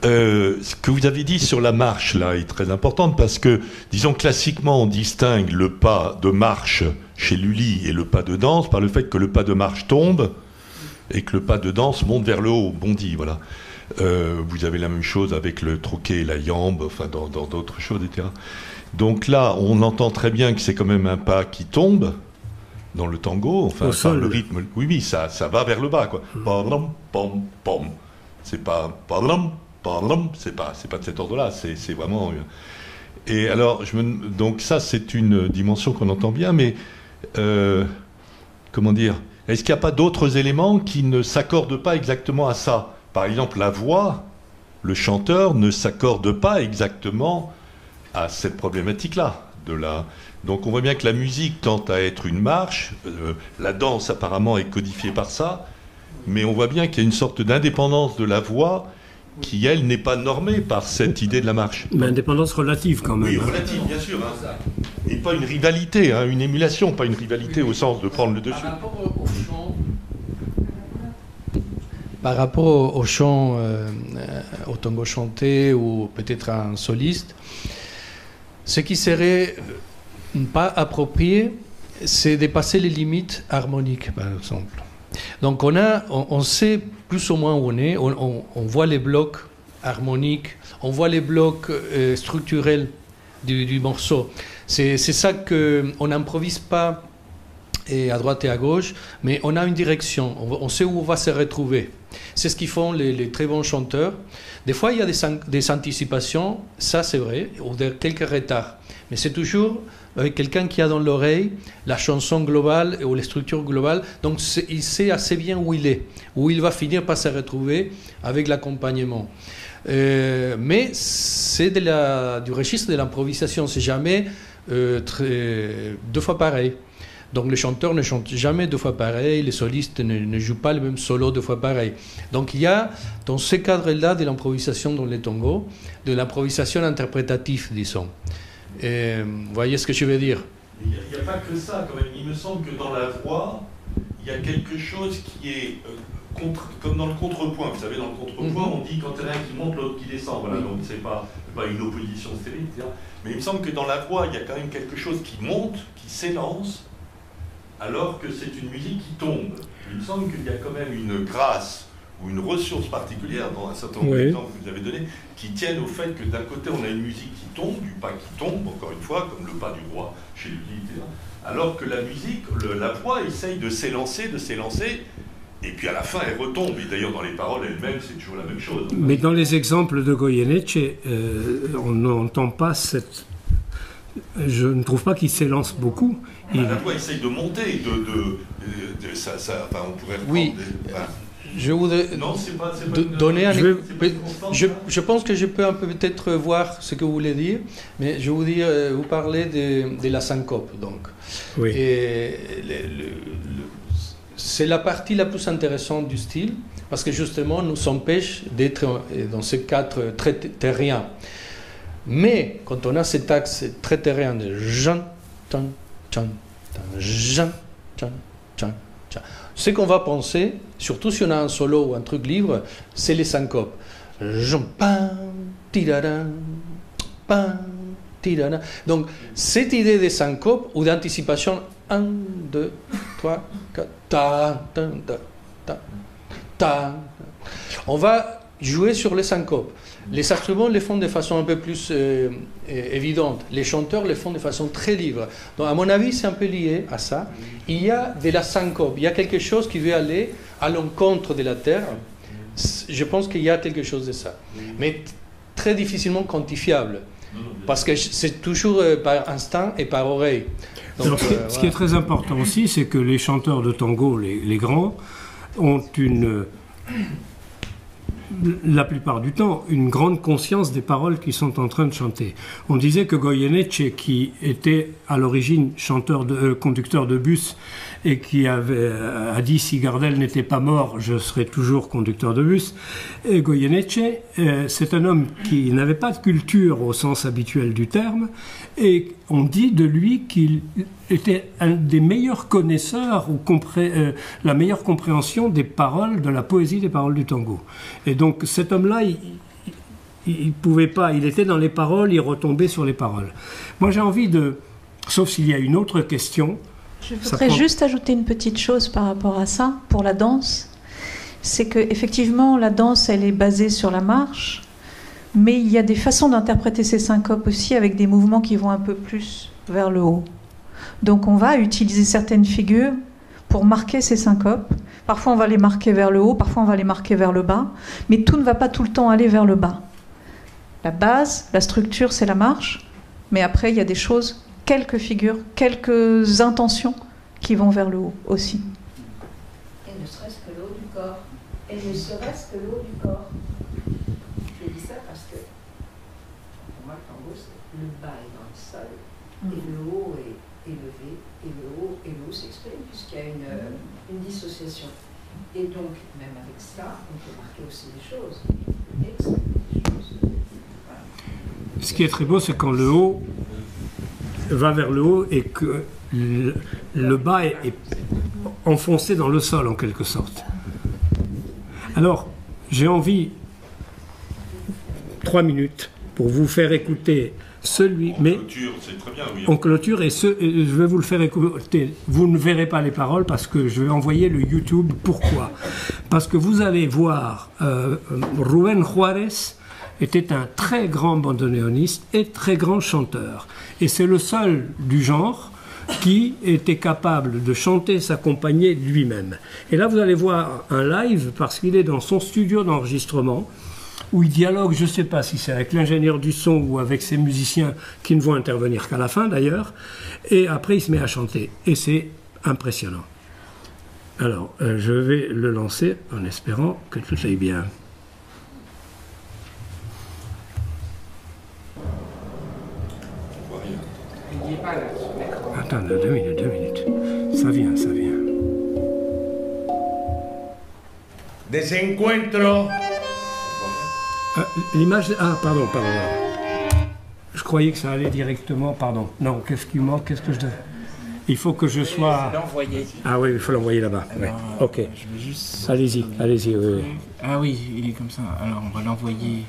Ce que vous avez dit sur la marche, là, est très importante, parce que, disons, classiquement, on distingue le pas de marche chez Lully et le pas de danse par le fait que le pas de marche tombe et que le pas de danse monte vers le haut, bondit, voilà. Vous avez la même chose avec le troquet et la jambe, enfin, dans d'autres choses, etc. Donc là, on entend très bien que c'est quand même un pas qui tombe, dans le tango, enfin, par le rythme, oui, ça va vers le bas, quoi. C'est pas c'est pas de cet ordre-là, c'est vraiment. Et alors, donc ça, c'est une dimension qu'on entend bien, mais comment dire? Est-ce qu'il n'y a pas d'autres éléments qui ne s'accordent pas exactement à ça? Par exemple, la voix, le chanteur ne s'accorde pas exactement à cette problématique-là. Donc on voit bien que la musique tente à être une marche, la danse apparemment est codifiée par ça, mais on voit bien qu'il y a une sorte d'indépendance de la voix qui, elle, n'est pas normée par cette idée de la marche. Mais indépendance relative quand même. Oui, relative, bien sûr. Hein. Et pas une rivalité, hein, une émulation, pas une rivalité au sens de prendre le dessus. Par rapport au chant, au tango chanté ou peut-être un soliste, ce qui serait pas approprié, c'est dépasser les limites harmoniques, par exemple. Donc on sait plus ou moins où on est, on voit les blocs harmoniques, on voit les blocs structurels du morceau. C'est ça qu'on n'improvise pas à droite et à gauche, mais on a une direction, on sait où on va se retrouver. C'est ce qu'ils font les très bons chanteurs. Des fois, il y a des anticipations, ça c'est vrai, ou quelques retards. Mais c'est toujours avec quelqu'un qui a dans l'oreille la chanson globale ou les structures globales. Donc il sait assez bien où il est, où il va finir par se retrouver avec l'accompagnement. Mais c'est du registre de l'improvisation, c'est jamais deux fois pareil. Donc les chanteurs ne chantent jamais deux fois pareil, les solistes ne jouent pas le même solo deux fois pareil. Donc il y a dans ce cadre-là de l'improvisation dans les tangos, de l'improvisation interprétative, disons. Vous voyez ce que je veux dire? Il n'y a pas que ça quand même. Il me semble que dans la voix, il y a quelque chose qui est comme dans le contrepoint. Vous savez, dans le contrepoint, on dit quand il y en a un qui monte, l'autre qui descend. Voilà, donc c'est pas une opposition stérile, etc. Mais il me semble que dans la voix, il y a quand même quelque chose qui monte, qui s'élance, alors que c'est une musique qui tombe. Il me semble qu'il y a quand même une grâce ou une ressource particulière dans un certain nombre d'exemples que vous avez donnés, qui tiennent au fait que d'un côté on a une musique qui tombe, du pas qui tombe, encore une fois, comme le pas du roi chez Lully, etc. Alors que la musique, la voix essaye de s'élancer, et puis à la fin elle retombe. Et d'ailleurs dans les paroles elles-mêmes c'est toujours la même chose. Mais dans les exemples de Goyeneche, on n'entend pas cette... Je ne trouve pas qu'il s'élance beaucoup. La voix essaye de monter, enfin on pourrait reprendre je voudrais donner un... Je pense que je peux un peu peut-être voir ce que vous voulez dire, mais je veux vous parler de la syncope. Donc. Oui. Et c'est la partie la plus intéressante du style, parce que justement, nous empêche d'être dans ces cadres très terriens. Mais quand on a cet axe très terrien de jan, tan, tan, tan, jan, tan, tan, tan, ce qu'on va penser, surtout si on a un solo ou un truc libre, c'est les syncopes. Jan, pam, tiraran, pam, tiraran. Donc, cette idée de syncope ou d'anticipation, 1, 2, 3, 4, ta, ta, ta, ta, ta. On va jouer sur les syncopes. Les instruments les font de façon un peu plus évidente. Les chanteurs les font de façon très libre. Donc, à mon avis, c'est un peu lié à ça. Il y a de la syncope. Il y a quelque chose qui veut aller à l'encontre de la terre. Je pense qu'il y a quelque chose de ça. Mais très difficilement quantifiable. Parce que c'est toujours par instinct et par oreille. Donc, alors, ce qui est très important aussi, c'est que les chanteurs de tango, les grands, ont la plupart du temps, une grande conscience des paroles qu'ils sont en train de chanter. On disait que Goyeneche, qui était à l'origine conducteur de bus et qui a dit si Gardel n'était pas mort, je serais toujours conducteur de bus. Et Goyeneche, c'est un homme qui n'avait pas de culture au sens habituel du terme, et on dit de lui qu'il était un des meilleurs connaisseurs ou la meilleure compréhension des paroles, de la poésie des paroles du tango. Et donc cet homme-là, il pouvait pas, il était dans les paroles, il retombait sur les paroles. Moi j'ai envie sauf s'il y a une autre question. Je voudrais juste ajouter une petite chose par rapport à ça, pour la danse. C'est qu'effectivement, la danse, elle est basée sur la marche, mais il y a des façons d'interpréter ces syncopes aussi avec des mouvements qui vont un peu plus vers le haut. Donc on va utiliser certaines figures pour marquer ces syncopes. Parfois on va les marquer vers le haut, parfois on va les marquer vers le bas, mais tout ne va pas tout le temps aller vers le bas. La base, la structure, c'est la marche, mais après il y a des choses, quelques figures, quelques intentions qui vont vers le haut aussi. Et ne serait-ce que le haut du corps. Et ne serait-ce que le haut du corps. Je dis ça parce que pour moi le tango, c'est le bas est dans le sol et le haut est élevé et le haut s'exprime puisqu'il y a une dissociation. Et donc même avec ça, on peut marquer aussi des choses. Voilà. Ce qui est très beau, c'est quand le haut va vers le haut et que le bas est enfoncé dans le sol en quelque sorte. Alors, j'ai envie 3 minutes pour vous faire écouter celui... En clôture, c'est très bien, oui. En clôture, et je vais vous le faire écouter. Vous ne verrez pas les paroles parce que je vais envoyer le YouTube. Pourquoi? Parce que vous allez voir Rubén Juárez était un très grand bandoneoniste et très grand chanteur. Et c'est le seul du genre qui était capable de chanter, s'accompagner lui-même. Et là, vous allez voir un live, parce qu'il est dans son studio d'enregistrement, où il dialogue, je ne sais pas si c'est avec l'ingénieur du son ou avec ses musiciens qui ne vont intervenir qu'à la fin d'ailleurs, et après il se met à chanter. Et c'est impressionnant. Alors, je vais le lancer en espérant que tout aille bien. Attends, 2 minutes. Ça vient. Desencuentro. L'image... Ah, pardon. Je croyais que ça allait directement, pardon. Non, qu'est-ce qui manque? Qu'est-ce que je dois... Il faut que je sois... L'envoyer. Ah oui, il faut l'envoyer là-bas. Ouais. Ok. Je vais juste... Allez-y, oui. Ah oui, il est comme ça. Alors, on va l'envoyer...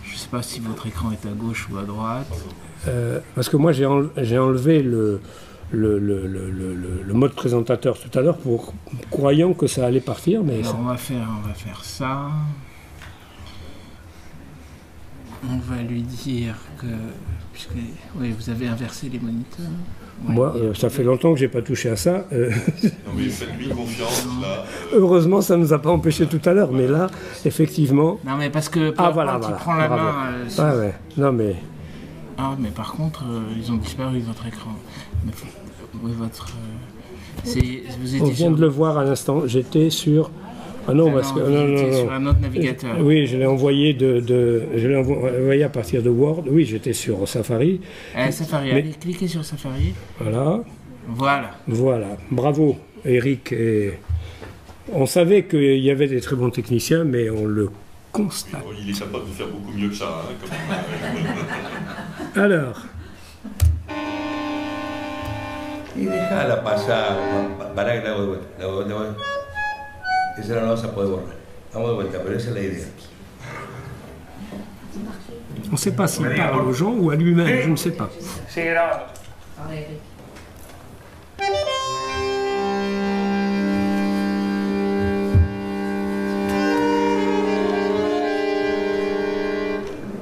Je ne sais pas si votre écran est à gauche ou à droite. Parce que moi, j'ai enlevé le mode présentateur tout à l'heure croyant que ça allait partir, mais... Alors, on va faire ça. On va lui dire que... Puisque oui, vous avez inversé les moniteurs. Ouais, moi, ça fait longtemps que je n'ai pas touché à ça. Non mais faites-lui confiance, là. Heureusement, ça ne nous a pas empêché tout à l'heure, mais là, effectivement... Non, mais parce que... voilà. Il prend la main... ouais. Non, mais... Ah, mais par contre, ils ont disparu de votre écran. On vient de le voir à l'instant. J'étais sur Ah non, parce que j'étais sur un autre navigateur. Oui, je l'ai envoyé je l'ai envoyé à partir de Word. Oui, j'étais sur Safari. Safari, allez, cliquez sur Safari. Voilà. Voilà. Bravo, Eric. On savait qu'il y avait des très bons techniciens, mais on le constate. Il est capable de faire beaucoup mieux que ça. Hein, Alors. Y déjala pasar, para que la voy. Esa no la vas a poder borrar. Vamos de vuelta, pero esa es la idea. On ne sait pas s'il parle aux gens ou à lui-même, je ne sais pas. Sigue grabando.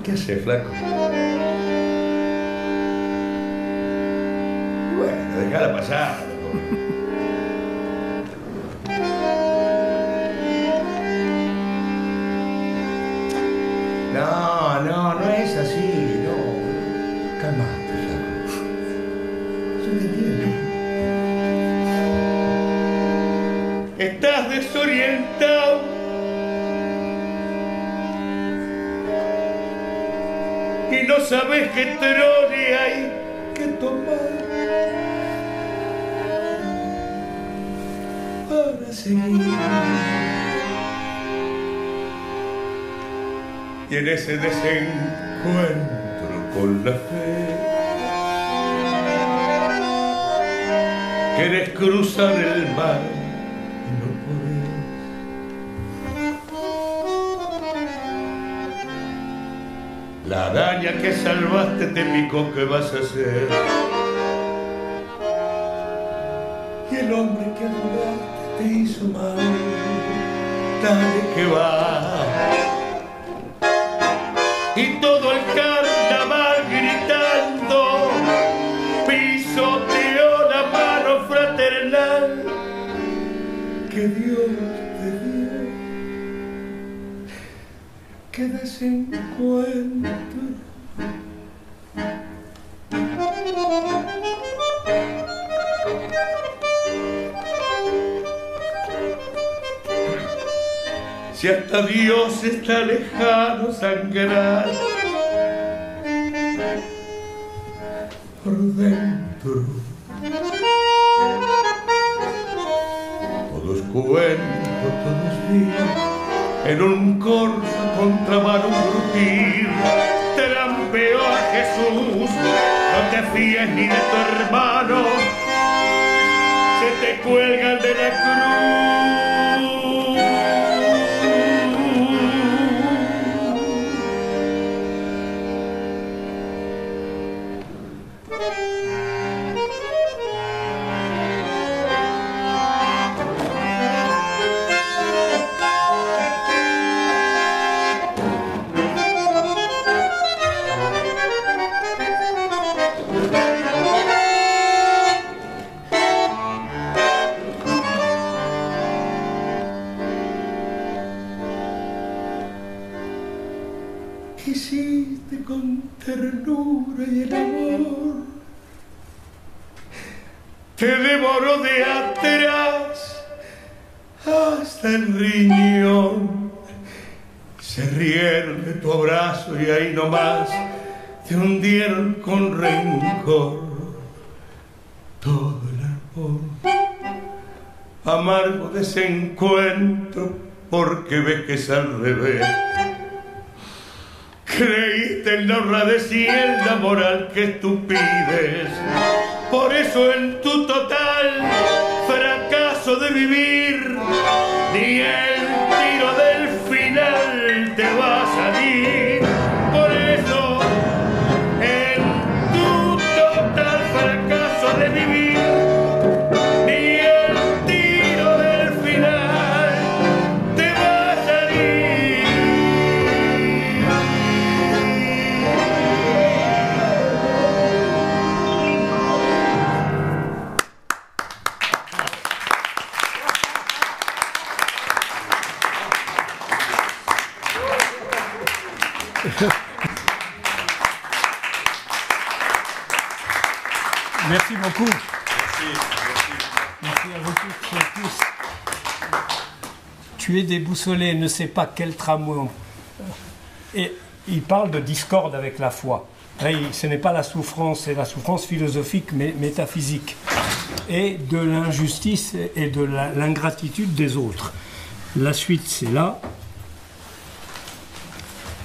¿Qué haces, flaco? Bueno, déjala pasar. No es así, no. Calmate, flaco. Yo te entiendo. Estás desorientado. Y no sabes qué trone hay que tomar para seguir. Y en ese desencuentro con la fe querés cruzar el mar y no podés. La araña que salvaste te picó, ¿qué vas a hacer? Y el hombre que adoraste te hizo mal, dale que va. Y todo el carnaval gritando pisoteó la mano fraternal que Dios te dio. Que desencuentro. Si hasta Dios está lejano sangrar por dentro, todo es cuento, todo es vida, en un corso contra mano brutil, trampeó a Jesús, no te fíes ni de tu hermano, se te cuelgan de la cruz. Quisiste con ternura y el amor te devoró de atrás hasta el riñón. Se rieron de tu abrazo y ahí nomás te hundieron con rencor todo el amor. Amargo desencuentro porque ves que es al revés. Creíste en la honradez y en la moral que tú pides. Por eso en tu total fracaso de vivir, ni el tiro del final te va a salir. Por eso en tu total fracaso de vivir, ni el tiro del final te va a salir. Merci beaucoup. Merci. Merci à vous toutes et tous. tu es déboussolé, ne sais pas quel tramway. Et il parle de discorde avec la foi. Là, ce n'est pas la souffrance, c'est la souffrance philosophique, mais métaphysique. Et de l'injustice et de l'ingratitude des autres. La suite, c'est là.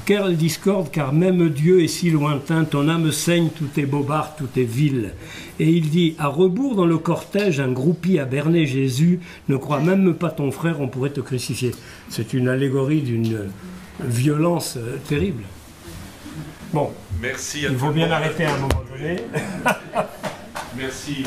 Quelle discorde, car même Dieu est si lointain, ton âme saigne, tout est bobard, tout est vil. Et il dit, à rebours dans le cortège, un groupie a berné Jésus, ne crois même pas ton frère, on pourrait te crucifier. C'est une allégorie d'une violence terrible. Bon, merci il faut bien arrêter à un moment donné. Merci.